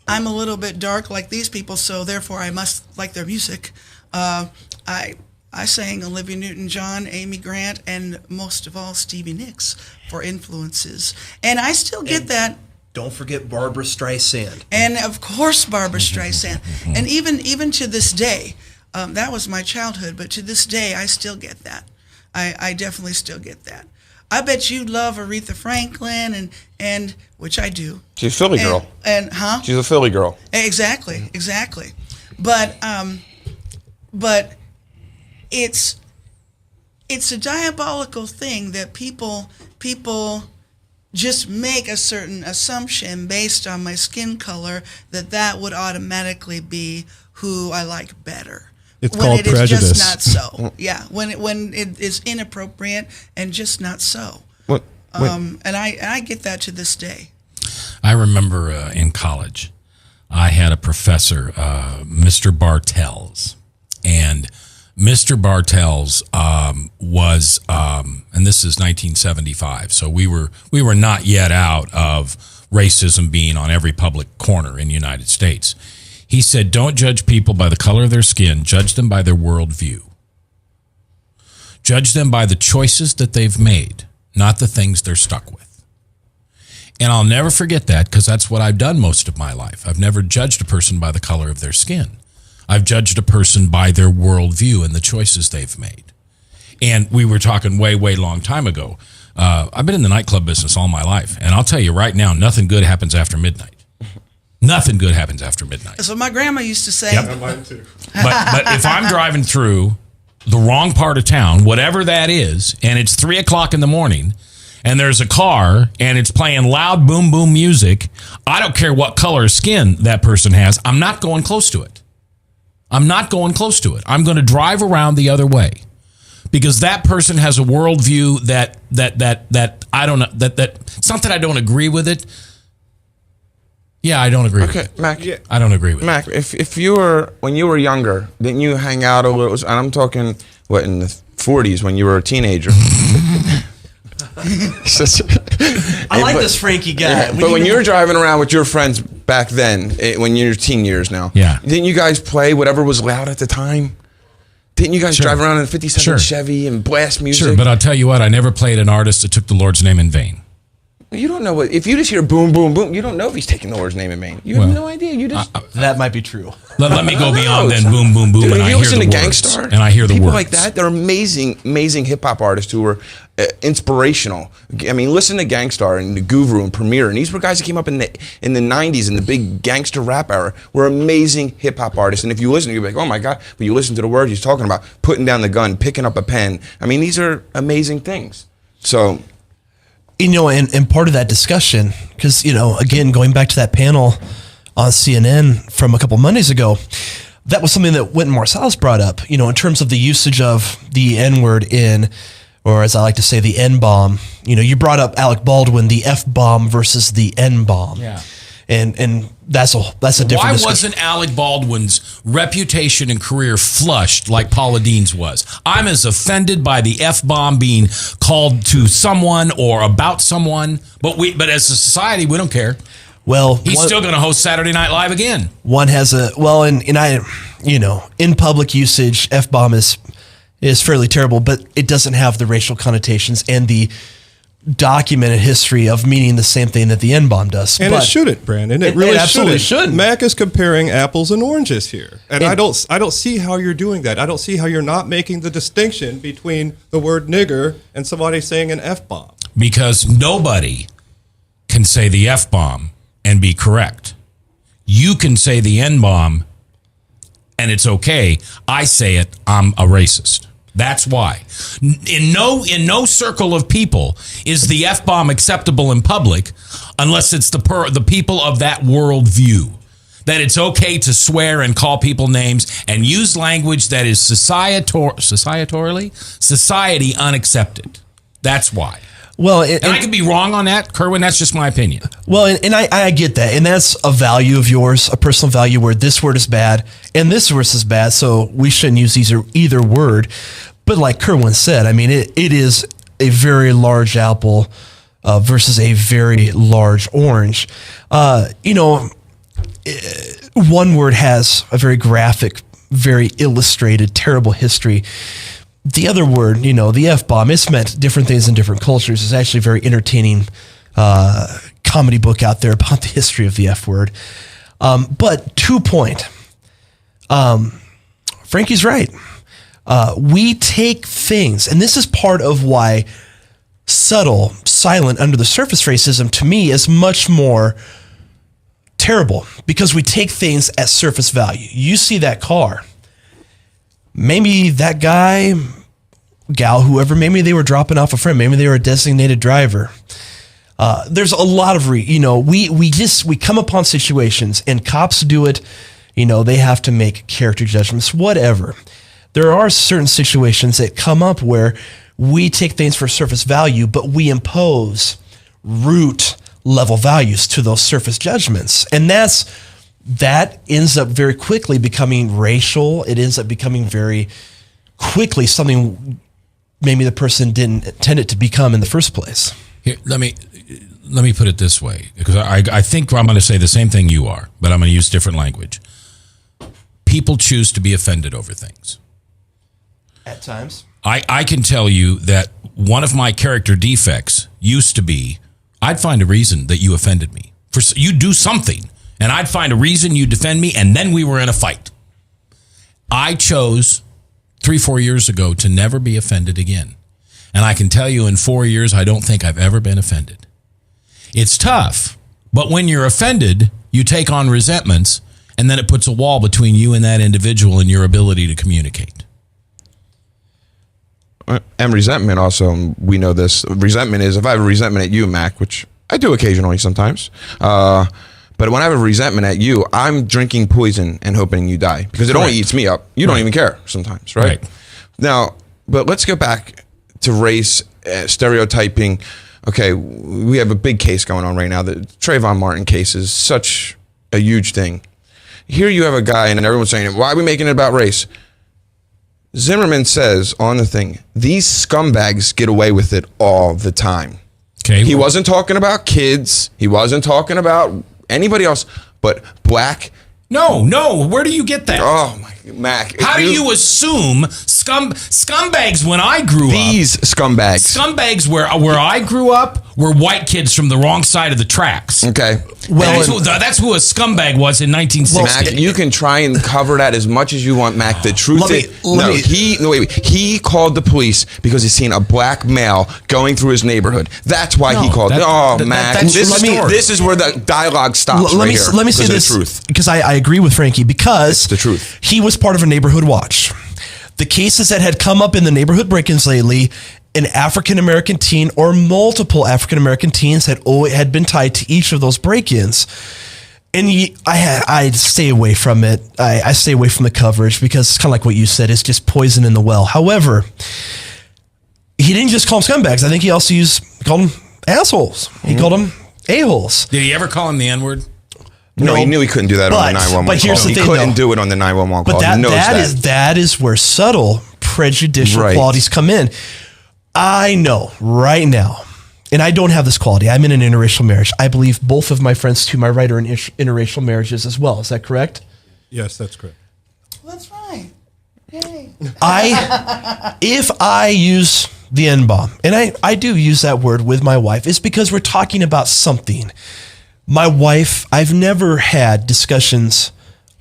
Speaker 7: I'm a little bit dark like these people, so therefore I must like their music." I sang Olivia Newton-John, Amy Grant, and most of all Stevie Nicks for influences. And I still get that.
Speaker 8: Don't forget Barbra Streisand.
Speaker 7: And of course, Barbra Streisand. And even to this day, that was my childhood, but to this day, I still get that. I definitely still get that. I bet you love Aretha Franklin, and which I do.
Speaker 4: She's a Philly girl.
Speaker 7: And
Speaker 4: She's a Philly girl.
Speaker 7: Exactly. But it's a diabolical thing that people just make a certain assumption based on my skin color that would automatically be who I like better.
Speaker 6: It's
Speaker 7: when
Speaker 6: called
Speaker 7: it is
Speaker 6: prejudice.
Speaker 7: just not so. Yeah, when it is inappropriate and just not so.
Speaker 4: What?
Speaker 7: And I get that to this day.
Speaker 3: I remember in college, I had a professor, Mr. Bartels, and Mr. Bartels was, and this is 1975, so we were not yet out of racism being on every public corner in the United States. He said, "Don't judge people by the color of their skin. Judge them by their worldview. Judge them by the choices that they've made, not the things they're stuck with." And I'll never forget that, because that's what I've done most of my life. I've never judged a person by the color of their skin. I've judged a person by their worldview and the choices they've made. And we were talking way, way long time ago. I've been in the nightclub business all my life, and I'll tell you right now, nothing good happens after midnight. Nothing good happens after midnight.
Speaker 7: That's what my grandma used to say.
Speaker 6: Mine too.
Speaker 3: But if I'm driving through the wrong part of town, whatever that is, and it's 3:00 in the morning, and there's a car and it's playing loud boom boom music, I don't care what color of skin that person has, I'm not going close to it. I'm not going close to it. I'm going to drive around the other way because that person has a worldview that I don't know, that it's not that I don't agree with it. Yeah, I don't agree with it.
Speaker 4: Mac.
Speaker 3: I don't agree with
Speaker 4: Mac, if you were, when you were younger, didn't you hang out a little, and I'm talking, what, in the 40s when you were a teenager?
Speaker 8: I like this Frankie guy.
Speaker 4: But when you were driving around with your friends back then, when you're teen years now, didn't you guys play whatever was loud at the time? Didn't you guys drive around in a 57 Chevy and blast music?
Speaker 3: Sure, but I'll tell you what, I never played an artist that took the Lord's name in vain.
Speaker 4: You don't know what, if you just hear boom, boom, boom, you don't know if he's taking the Lord's name in vain. You have no idea. You just.
Speaker 8: That might be true.
Speaker 3: Let me go beyond then boom, boom, boom,
Speaker 4: Dude,
Speaker 3: and I
Speaker 4: you
Speaker 3: hear
Speaker 4: listen
Speaker 3: the
Speaker 4: to
Speaker 3: words.
Speaker 4: Gangstar,
Speaker 3: And I hear the
Speaker 4: people
Speaker 3: words.
Speaker 4: like that. They're amazing, amazing hip hop artists who were inspirational. I mean, listen to Gangstar and the Guru and Premier, and these were guys that came up in the 90s in the big gangster rap era. Were amazing hip hop artists, and if you listen, you'll be like, oh my god! But you listen to the words he's talking about: putting down the gun, picking up a pen. I mean, these are amazing things. So.
Speaker 8: And part of that discussion, because, again, going back to that panel on CNN from a couple Mondays ago, that was something that Wynton Marsalis brought up, in terms of the usage of the N-word or as I like to say, the N-bomb. You brought up Alec Baldwin, the F-bomb versus the N-bomb. Yeah. And that's a different
Speaker 3: Why
Speaker 8: discussion.
Speaker 3: wasn't Alec Baldwin's reputation and career flushed like Paula Dean's was? I'm as offended by the F-bomb being called to someone or about someone, but as a society, we don't care.
Speaker 8: Well,
Speaker 3: he's still going to host Saturday Night Live again.
Speaker 8: One has in public usage, F-bomb is fairly terrible, but it doesn't have the racial connotations and the documented history of meaning the same thing that the N-bomb does.
Speaker 6: And it shouldn't, Brandon. It really absolutely shouldn't. Mac is comparing apples and oranges here. And I don't see how you're doing that. I don't see how you're not making the distinction between the word nigger and somebody saying an F-bomb.
Speaker 3: Because nobody can say the F-bomb and be correct. You can say the N-bomb and it's okay. I say it, I'm a racist. That's why. In no circle of people is the F-bomb acceptable in public unless it's the people of that worldview. That it's okay to swear and call people names and use language that is society unaccepted. That's why.
Speaker 8: Well,
Speaker 3: and I could be wrong on that, Kerwin. That's just my opinion.
Speaker 8: Well, and I get that, and that's a value of yours, a personal value where this word is bad and this word is bad, so we shouldn't use either word. But like Kerwin said, I mean, it is a very large apple versus a very large orange. One word has a very graphic, very illustrated, terrible history. The other word, the F-bomb, it's meant different things in different cultures. It's actually a very entertaining comedy book out there about the history of the F word. But point, Frankie's right. We take things, and this is part of why subtle, silent, under the surface racism to me is much more terrible, because we take things at surface value. You see that car. Maybe that guy, gal, whoever, maybe they were dropping off a friend. Maybe they were a designated driver. There's a lot of, we come upon situations, and cops do it. They have to make character judgments, whatever. There are certain situations that come up where we take things for surface value, but we impose root level values to those surface judgments. And that ends up very quickly becoming racial. It ends up becoming very quickly something maybe the person didn't intend it to become in the first place.
Speaker 3: Here, let me put it this way, because I think I'm going to say the same thing you are, but I'm going to use different language. People choose to be offended over things.
Speaker 8: At times.
Speaker 3: I can tell you that one of my character defects used to be, I'd find a reason that you offended me. You do something, and I'd find a reason you defend me, and then we were in a fight. I chose 3-4 years ago to never be offended again. And I can tell you in 4 years, I don't think I've ever been offended. It's tough, but when you're offended, you take on resentments, and then it puts a wall between you and that individual and your ability to communicate.
Speaker 4: and resentment also, we know this. Resentment is, if I have a resentment at you, Mac, which I do occasionally sometimes, but when I have a resentment at you, I'm drinking poison and hoping you die because it only eats me up. You don't even care sometimes, right? Now, but let's go back to race, stereotyping. Okay, we have a big case going on right now. The Trayvon Martin case is such a huge thing. Here you have a guy, and everyone's saying, why are we making it about race? Zimmerman says on the thing, these scumbags get away with it all the time.
Speaker 3: Okay.
Speaker 4: He wasn't talking about kids. He wasn't talking about anybody else, but black.
Speaker 3: No. Where do you get that?
Speaker 4: Oh, my Mac.
Speaker 3: How do you assume scumbags when I grew up?
Speaker 4: These scumbags.
Speaker 3: Scumbags where I grew up were white kids from the wrong side of the tracks.
Speaker 4: Okay.
Speaker 3: Well, that's who a scumbag was in 1960.
Speaker 4: Mac, you can try and cover that as much as you want, Mac. The truth is, he called the police because he's seen a black male going through his neighborhood. That's why he called. Mac, this is where the dialogue stops. Let me
Speaker 8: say this because I agree with Frankie because
Speaker 4: it's the truth.
Speaker 8: He was part of a neighborhood watch. The cases that had come up in the neighborhood break-ins lately, an African-American teen or multiple African-American teens had been tied to each of those break-ins. And I stay away from it. I stay away from the coverage because it's kind of like what you said. It's just poison in the well. However, he didn't just call them scumbags. I think he also called them assholes. He called them a-holes.
Speaker 3: Did he ever call him the N-word?
Speaker 4: No, he knew he couldn't do that on the 911
Speaker 8: but here's
Speaker 4: call.
Speaker 8: The thing,
Speaker 4: he couldn't do it on the 911 call.
Speaker 8: But that is where subtle prejudicial qualities come in. I know right now, and I don't have this quality. I'm in an interracial marriage. I believe both of my friends to my right are in interracial marriages as well. Is that correct?
Speaker 6: Yes, that's correct.
Speaker 7: Well, that's right. Yay.
Speaker 8: If I use the N-bomb, and I do use that word with my wife, it's because we're talking about something. My wife, I've never had discussions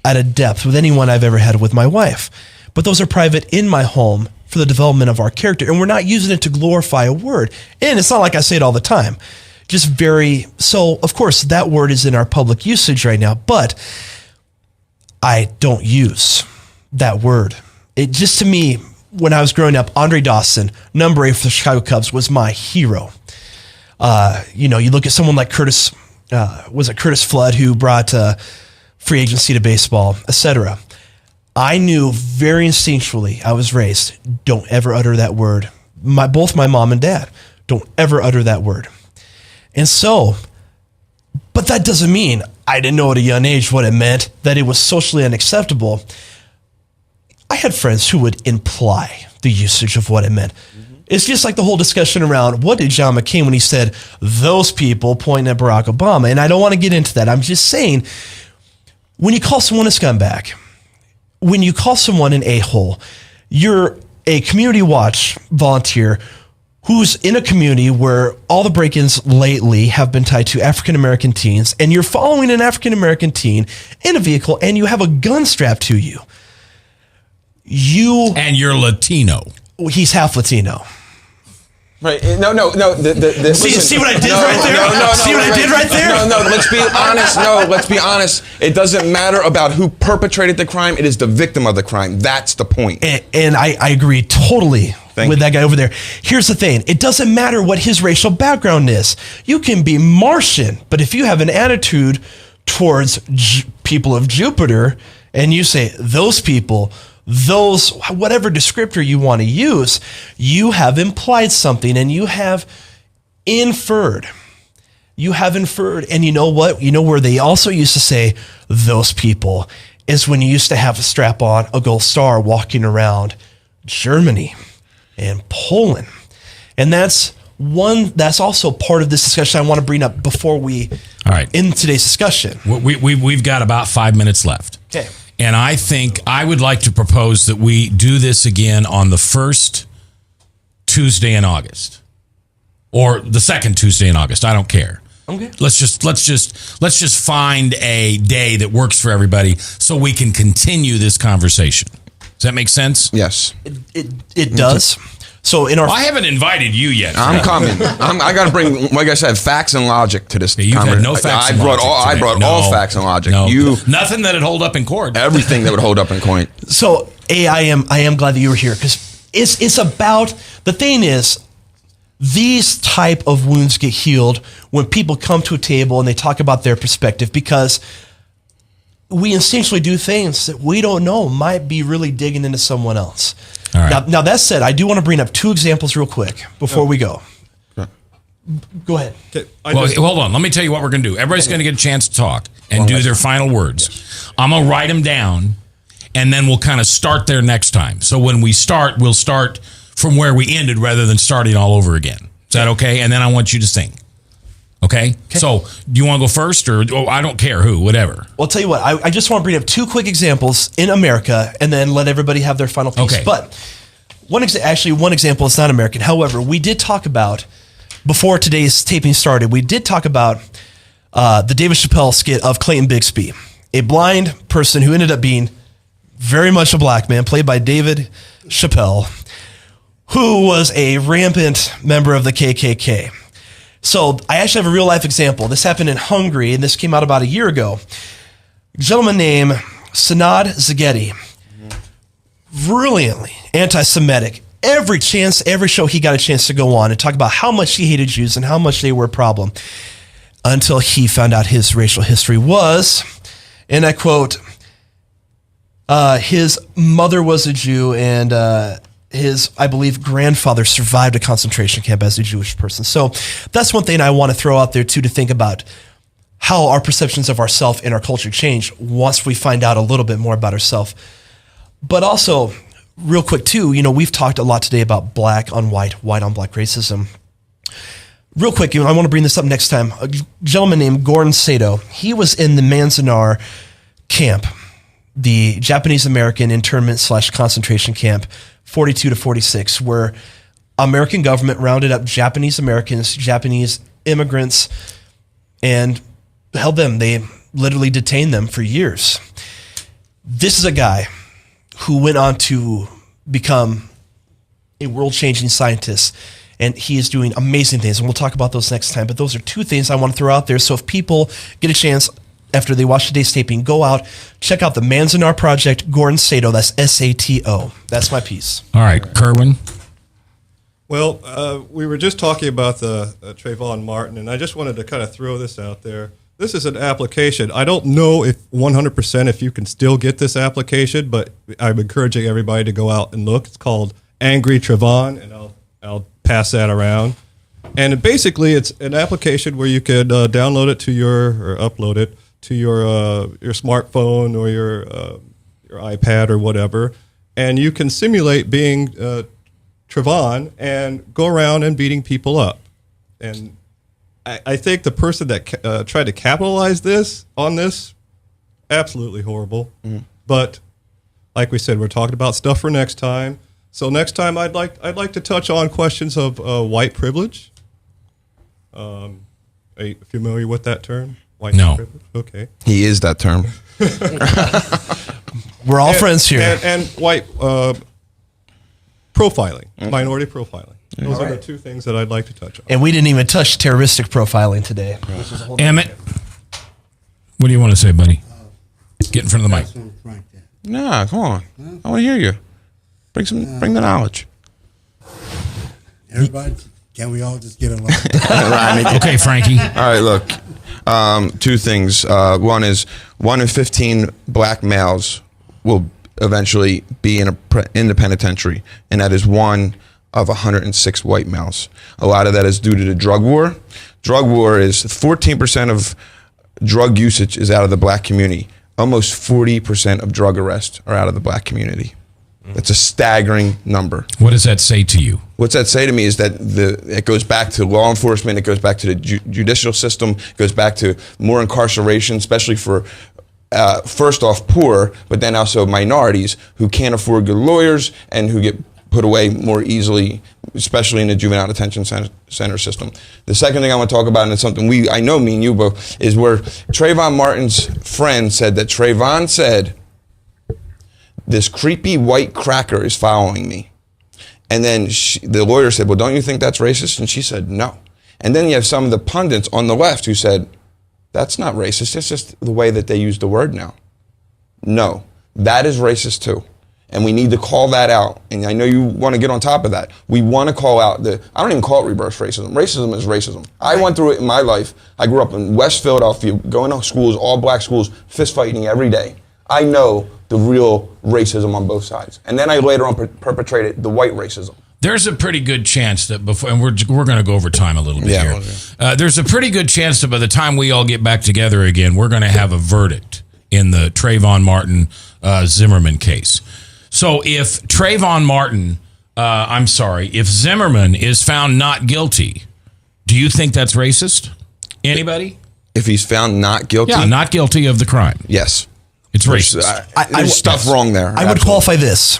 Speaker 8: at a depth with anyone I've ever had with my wife, but those are private in my home for the development of our character. And we're not using it to glorify a word. And it's not like I say it all the time, so of course that word is in our public usage right now, but I don't use that word. It just, to me, when I was growing up, Andre Dawson, number 8 for the Chicago Cubs, was my hero. You look at someone like Curtis Flood, who brought free agency to baseball, etc. I knew very instinctually, I was raised, don't ever utter that word. Both my mom and dad, don't ever utter that word. And so, but that doesn't mean I didn't know at a young age what it meant, that it was socially unacceptable. I had friends who would imply the usage of what it meant. It's just like the whole discussion around what did John McCain when he said those people pointing at Barack Obama. And I don't want to get into that. I'm just saying, when you call someone a scumbag, when you call someone an a-hole, you're a community watch volunteer who's in a community where all the break-ins lately have been tied to African-American teens, and you're following an African-American teen in a vehicle and you have a gun strapped to you.
Speaker 3: And you're Latino.
Speaker 8: He's half Latino.
Speaker 4: Right.
Speaker 8: See what I did right there? See what I did right there?
Speaker 4: No, let's be honest. Let's be honest. It doesn't matter about who perpetrated the crime. It is the victim of the crime. That's the point.
Speaker 8: And I agree totally with that guy over there. Here's the thing. It doesn't matter what his racial background is. You can be Martian, but if you have an attitude towards people of Jupiter and you say those people, those, whatever descriptor you want to use, you have implied something and you have inferred. And you know what? You know where they also used to say those people is when you used to have a strap on a gold star walking around Germany and Poland. And that's also part of this discussion I want to bring up before we end today's discussion.
Speaker 3: We've got about 5 minutes left.
Speaker 8: Okay.
Speaker 3: And I think I would like to propose that we do this again on the first Tuesday in August, or the second Tuesday in August. I don't care.
Speaker 8: Okay.
Speaker 3: Let's just find a day that works for everybody so we can continue this conversation. Does that make sense?
Speaker 4: Yes.
Speaker 8: It does. So I
Speaker 3: haven't invited you yet.
Speaker 4: I'm coming. I got to bring, like I said, facts and logic to this.
Speaker 3: You've had no facts.
Speaker 4: I brought all facts and logic.
Speaker 3: Nothing that'd hold up in court.
Speaker 4: Everything that would hold up in court.
Speaker 8: So I am glad that you were here because it's about, the thing is, these type of wounds get healed when people come to a table and they talk about their perspective, because we instinctually do things that we don't know might be really digging into someone else.
Speaker 3: All right.
Speaker 8: Now that said, I do want to bring up 2 examples real quick before we go. Go ahead.
Speaker 6: Okay,
Speaker 3: Hold on. Let me tell you what we're going to do. Everybody's going to get a chance to talk and do their final words. I'm going to write them down, and then we'll kind of start there next time. So when we start, we'll start from where we ended rather than starting all over again. Is that okay? And then I want you to sing. Okay? So do you want to go first, or I don't care who, whatever.
Speaker 8: Well, I'll tell you what. I just want to bring up 2 quick examples in America, and then let everybody have their final piece.
Speaker 3: Okay.
Speaker 8: But one example is not American. However, we did talk about, before today's taping started, we did talk about the David Chappelle skit of Clayton Bigsby, a blind person who ended up being very much a black man, played by David Chappelle, who was a rampant member of the KKK. So I actually have a real life example. This happened in Hungary, and this came out about a year ago. A gentleman named Senad Szigeti, brilliantly anti-Semitic. Every show he got a chance to go on and talk about how much he hated Jews and how much they were a problem, until he found out his racial history was, and I quote, his mother was a Jew, and his, I believe, grandfather survived a concentration camp as a Jewish person. So that's one thing I want to throw out there too, to think about how our perceptions of ourselves and our culture change once we find out a little bit more about ourselves. But also, real quick too, we've talked a lot today about black on white, white on black racism. Real quick, I want to bring this up next time. A gentleman named Gordon Sato, he was in the Manzanar camp, the Japanese American internment / concentration camp, 42 to 46, where American government rounded up Japanese Americans, Japanese immigrants, and held them. They literally detained them for years. This is a guy who went on to become a world-changing scientist, and he is doing amazing things, and we'll talk about those next time. But those are 2 things I want to throw out there. So if people get a chance after they watch today's taping, go out, check out the Manzanar Project, Gordon Sato, that's Sato. That's my piece.
Speaker 3: All right, Kerwin.
Speaker 6: Well, we were just talking about the Trayvon Martin, and I just wanted to kind of throw this out there. This is an application. I don't know if 100% if you can still get this application, but I'm encouraging everybody to go out and look. It's called Angry Trayvon, and I'll pass that around. And basically, it's an application where you could download it to or upload it to your smartphone or your iPad or whatever, and you can simulate being Trayvon and go around and beating people up. And I think the person that tried to capitalize on this, absolutely horrible. Mm-hmm. But like we said, we're talking about stuff for next time. So next time, I'd like to touch on questions of white privilege. Are you familiar with that term? White privilege? Okay.
Speaker 4: He is that term.
Speaker 8: We're all friends here.
Speaker 6: And white profiling, minority profiling. Those are the 2 things that I'd like to touch on.
Speaker 8: And we didn't even touch terroristic profiling today.
Speaker 3: Emmett, what do you want to say, buddy? Get in front of the mic.
Speaker 4: Nah, come on. I want to hear you. Bring the knowledge.
Speaker 5: Everybody, can we all just get along?
Speaker 3: Okay, Frankie.
Speaker 4: All right, look. 2 things. One is 1 in 15 black males will eventually be in the penitentiary, and that is 1 of 106 white males. A lot of that is due to the drug war. Drug war is 14% of drug usage is out of the black community. Almost 40% of drug arrests are out of the black community. That's a staggering number.
Speaker 3: What does that say to you?
Speaker 4: What's that say to me is that it goes back to law enforcement, it goes back to the judicial system, it goes back to more incarceration, especially for, first off, poor, but then also minorities who can't afford good lawyers and who get put away more easily, especially in the juvenile detention center system. The second thing I want to talk about, and it's something I know me and you both, is where Trayvon Martin's friend said that Trayvon said, this creepy white cracker is following me. And then the lawyer said, well, don't you think that's racist? And she said, no. And then you have some of the pundits on the left who said, that's not racist, it's just the way that they use the word now. No, that is racist too. And we need to call that out. And I know you want to get on top of that. We want to call out I don't even call it reverse racism. Racism is racism. I went through it in my life. I grew up in West Philadelphia, going to schools, all black schools, fist fighting every day. I know the real racism on both sides. And then I later on perpetrated the white racism.
Speaker 3: There's a pretty good chance that before, and we're going to go over time a little bit here.
Speaker 4: Okay.
Speaker 3: There's a pretty good chance that by the time we all get back together again, we're going to have a verdict in the Trayvon Martin Zimmerman case. So if Trayvon Martin, if Zimmerman is found not guilty, do you think that's racist? Anybody?
Speaker 4: If he's found not guilty?
Speaker 3: Yeah, not guilty of the crime.
Speaker 4: Yes.
Speaker 3: It's racist.
Speaker 4: There's stuff wrong there.
Speaker 8: I would qualify this.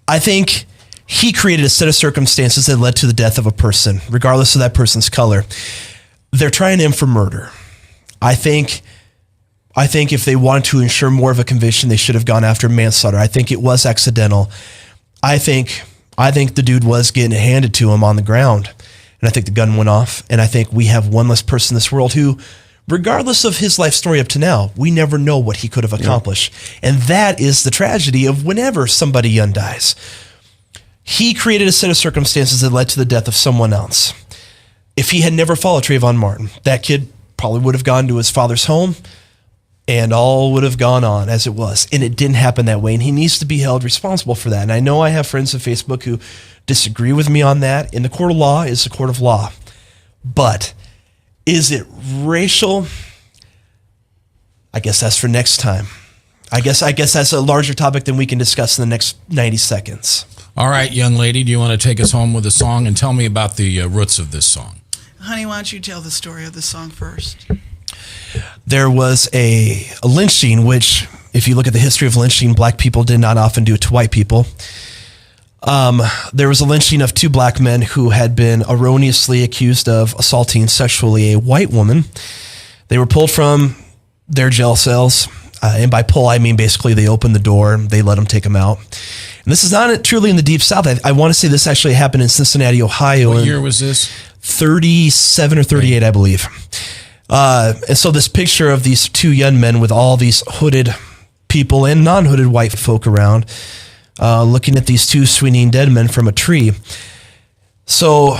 Speaker 8: I think he created a set of circumstances that led to the death of a person, regardless of that person's color. They're trying him for murder. I think if they wanted to ensure more of a conviction, they should have gone after manslaughter. I think it was accidental. I think the dude was getting it handed to him on the ground, and I think the gun went off. And I think we have one less person in this world who, regardless of his life story up to now, we never know what he could have accomplished. And that is the tragedy of whenever somebody young dies. He created a set of circumstances that led to the death of someone else. If he had never followed Trayvon Martin, that kid probably would have gone to his father's home and all would have gone on as it was. And it didn't happen that way. And he needs to be held responsible for that. And I know I have friends on Facebook who disagree with me on that. And the court of law is the court of law. But is it racial? I guess that's for next time. I guess that's a larger topic than we can discuss in the next 90 seconds.
Speaker 3: All right, young lady, do you want to take us home with a song and tell me about the roots of this song?
Speaker 7: Honey, why don't you tell the story of the song first?
Speaker 8: There was a lynching, which, if you look at the history of lynching, black people did not often do it to white people. There was a lynching of two black men who had been erroneously accused of assaulting sexually a white woman. They were pulled from their jail cells. And by pull, I mean basically they opened the door, they let them take them out. And this is not truly in the Deep South. I want to say this actually happened in Cincinnati, Ohio.
Speaker 3: What year was this?
Speaker 8: 37 or 38, I believe. And so this picture of these two young men with all these hooded people and non-hooded white folk around, looking at these two swinging dead men from a tree. So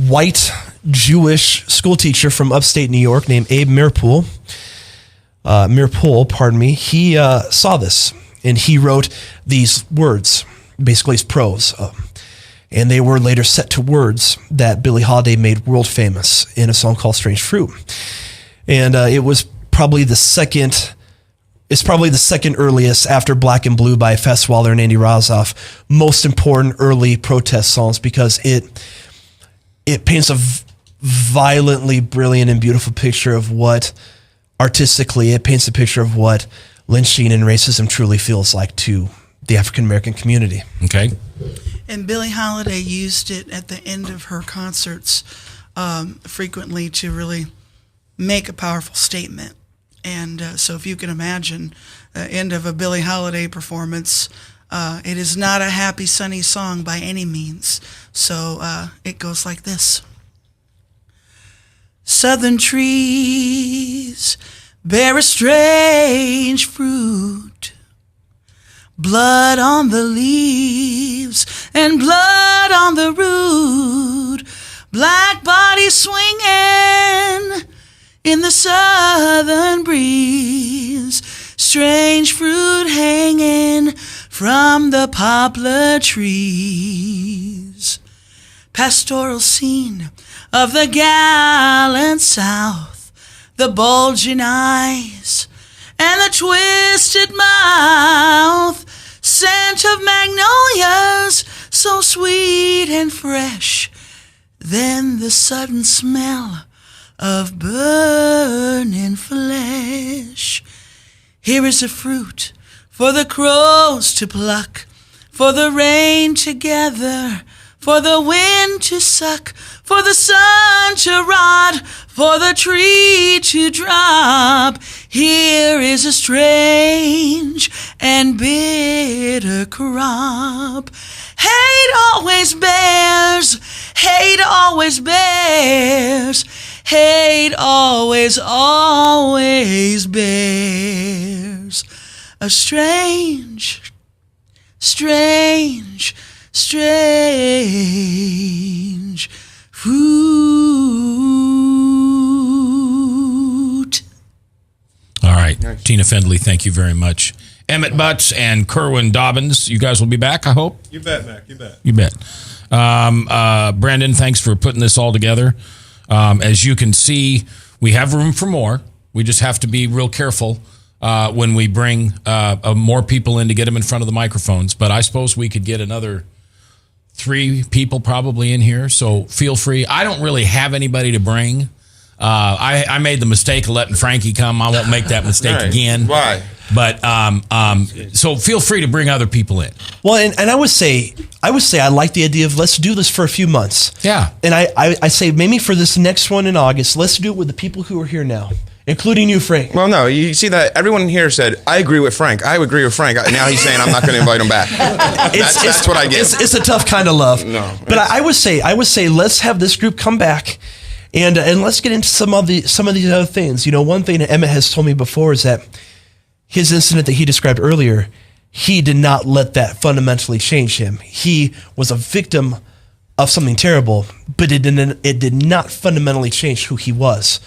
Speaker 8: white Jewish school teacher from upstate New York named Abe Mirpool, he saw this and he wrote these words, basically his prose. And they were later set to words that Billie Holiday made world famous in a song called Strange Fruit. And it was probably the second earliest after Black and Blue by Fats Waller and Andy Rozoff, most important early protest songs because it paints a violently brilliant and beautiful picture of what, artistically, it paints a picture of what lynching and racism truly feels like to the African-American community.
Speaker 3: Okay.
Speaker 7: And Billie Holiday used it at the end of her concerts frequently to really make a powerful statement. And so if you can imagine the end of a Billie Holiday performance, it is not a happy, sunny song by any means. So it goes like this. Southern trees bear a strange fruit, blood on the leaves and blood on the root, black bodies swinging in the southern breeze, strange fruit hanging from the poplar trees. Pastoral scene of the gallant South, the bulging eyes and the twisted mouth, scent of magnolias so sweet and fresh, then the sudden smell of burning flesh. Here is a fruit for the crows to pluck, for the rain to gather, for the wind to suck, for the sun to rot, for the tree to drop. Here is a strange and bitter crop. Hate always bears, hate always bears, hate always bears a strange strange, strange fruit.
Speaker 3: All right. Tina Findley, thank you very much. Emmett Butts and Kerwin Dobbins, you guys will be back, I hope?
Speaker 6: You bet, Mac. You bet.
Speaker 3: You bet. Brandon, thanks for putting this all together. As you can see, we have room for more. We just have to be real careful when we bring more people in to get them in front of the microphones. But I suppose we could get another 3 people probably in here. So feel free. I don't really have anybody to bring. I made the mistake of letting Frankie come. I won't make that mistake again.
Speaker 4: Why?
Speaker 3: But so feel free to bring other people in.
Speaker 8: Well, and I would say I like the idea of let's do this for a few months.
Speaker 3: Yeah.
Speaker 8: And I say maybe for this next one in August, let's do it with the people who are here now, including you, Frank.
Speaker 4: Well, no, you see that everyone here said, I agree with Frank. I agree with Frank. Now he's saying I'm not going to invite him back. That's what I get.
Speaker 8: It's a tough kind of love.
Speaker 4: No,
Speaker 8: but I would say let's have this group come back and let's get into some of these other things. You know, one thing that Emmett has told me before is that his incident that he described earlier, he did not let that fundamentally change him. He was a victim of something terrible, but it did not fundamentally change who he was.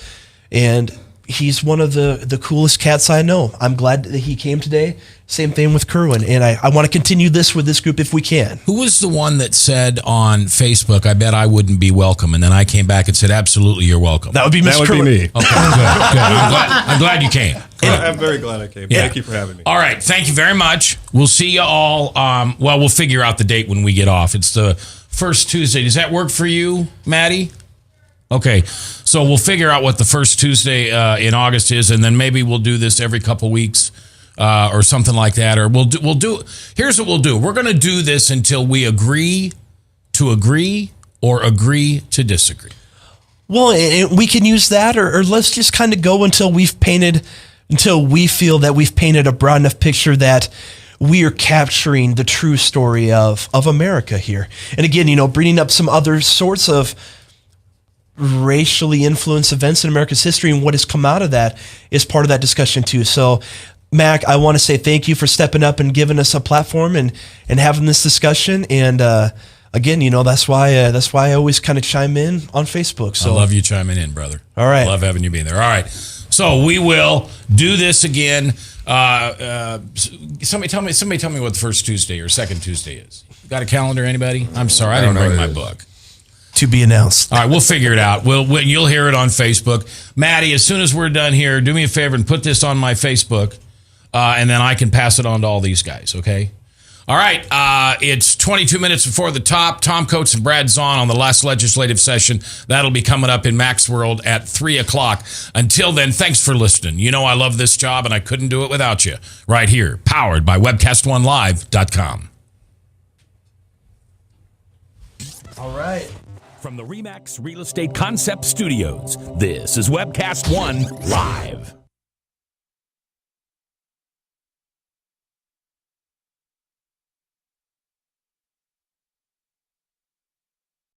Speaker 8: And he's one of the coolest cats I know. I'm glad that he came today. Same thing with Kerwin. And I want to continue this with this group if we can.
Speaker 3: Who was the one that said on Facebook, I bet I wouldn't be welcome? And then I came back and said, absolutely, you're welcome.
Speaker 8: That would be Mr.
Speaker 6: That would
Speaker 8: Kerwin.
Speaker 6: be me.
Speaker 3: Okay, good. I'm glad you came.
Speaker 6: I'm very glad I came.
Speaker 3: Yeah.
Speaker 6: Thank you for having me.
Speaker 3: All right. Thank you very much. We'll see you all. Well, we'll figure out the date when we get off. It's the first Tuesday. Does that work for you, Maddie? Okay. So we'll figure out what the first Tuesday in August is, and then maybe we'll do this every couple weeks or something like that. Or we'll do. Here's what we'll do. We're going to do this until we agree to agree or agree to disagree.
Speaker 8: Well, and we can use that, or let's just kind of go until we feel that we've painted a broad enough picture that we are capturing the true story of America here. And again, you know, bringing up some other sorts of racially influenced events in America's history and what has come out of that is part of that discussion too. So, Mac, I want to say thank you for stepping up and giving us a platform and having this discussion. And again, you know, that's why I always kind of chime in on Facebook. So
Speaker 3: I love you chiming in, brother.
Speaker 8: All right.
Speaker 3: I love having you being there. All right. So we will do this again. Somebody tell me what the first Tuesday or second Tuesday is. Got a calendar, anybody? I'm sorry, I didn't bring my book.
Speaker 8: To be announced.
Speaker 3: All right, we'll figure it out. You'll hear it on Facebook. Maddie, as soon as we're done here, do me a favor and put this on my Facebook, and then I can pass it on to all these guys, okay? All right, it's 22 minutes before the top. Tom Coates and Brad Zahn on the last legislative session. That'll be coming up in Mac's World at 3 o'clock. Until then, thanks for listening. You know I love this job, and I couldn't do it without you. Right here, powered by WebcastOneLive.com.
Speaker 8: All right.
Speaker 9: From the RE/MAX Real Estate Concept Studios, this is Webcast One Live.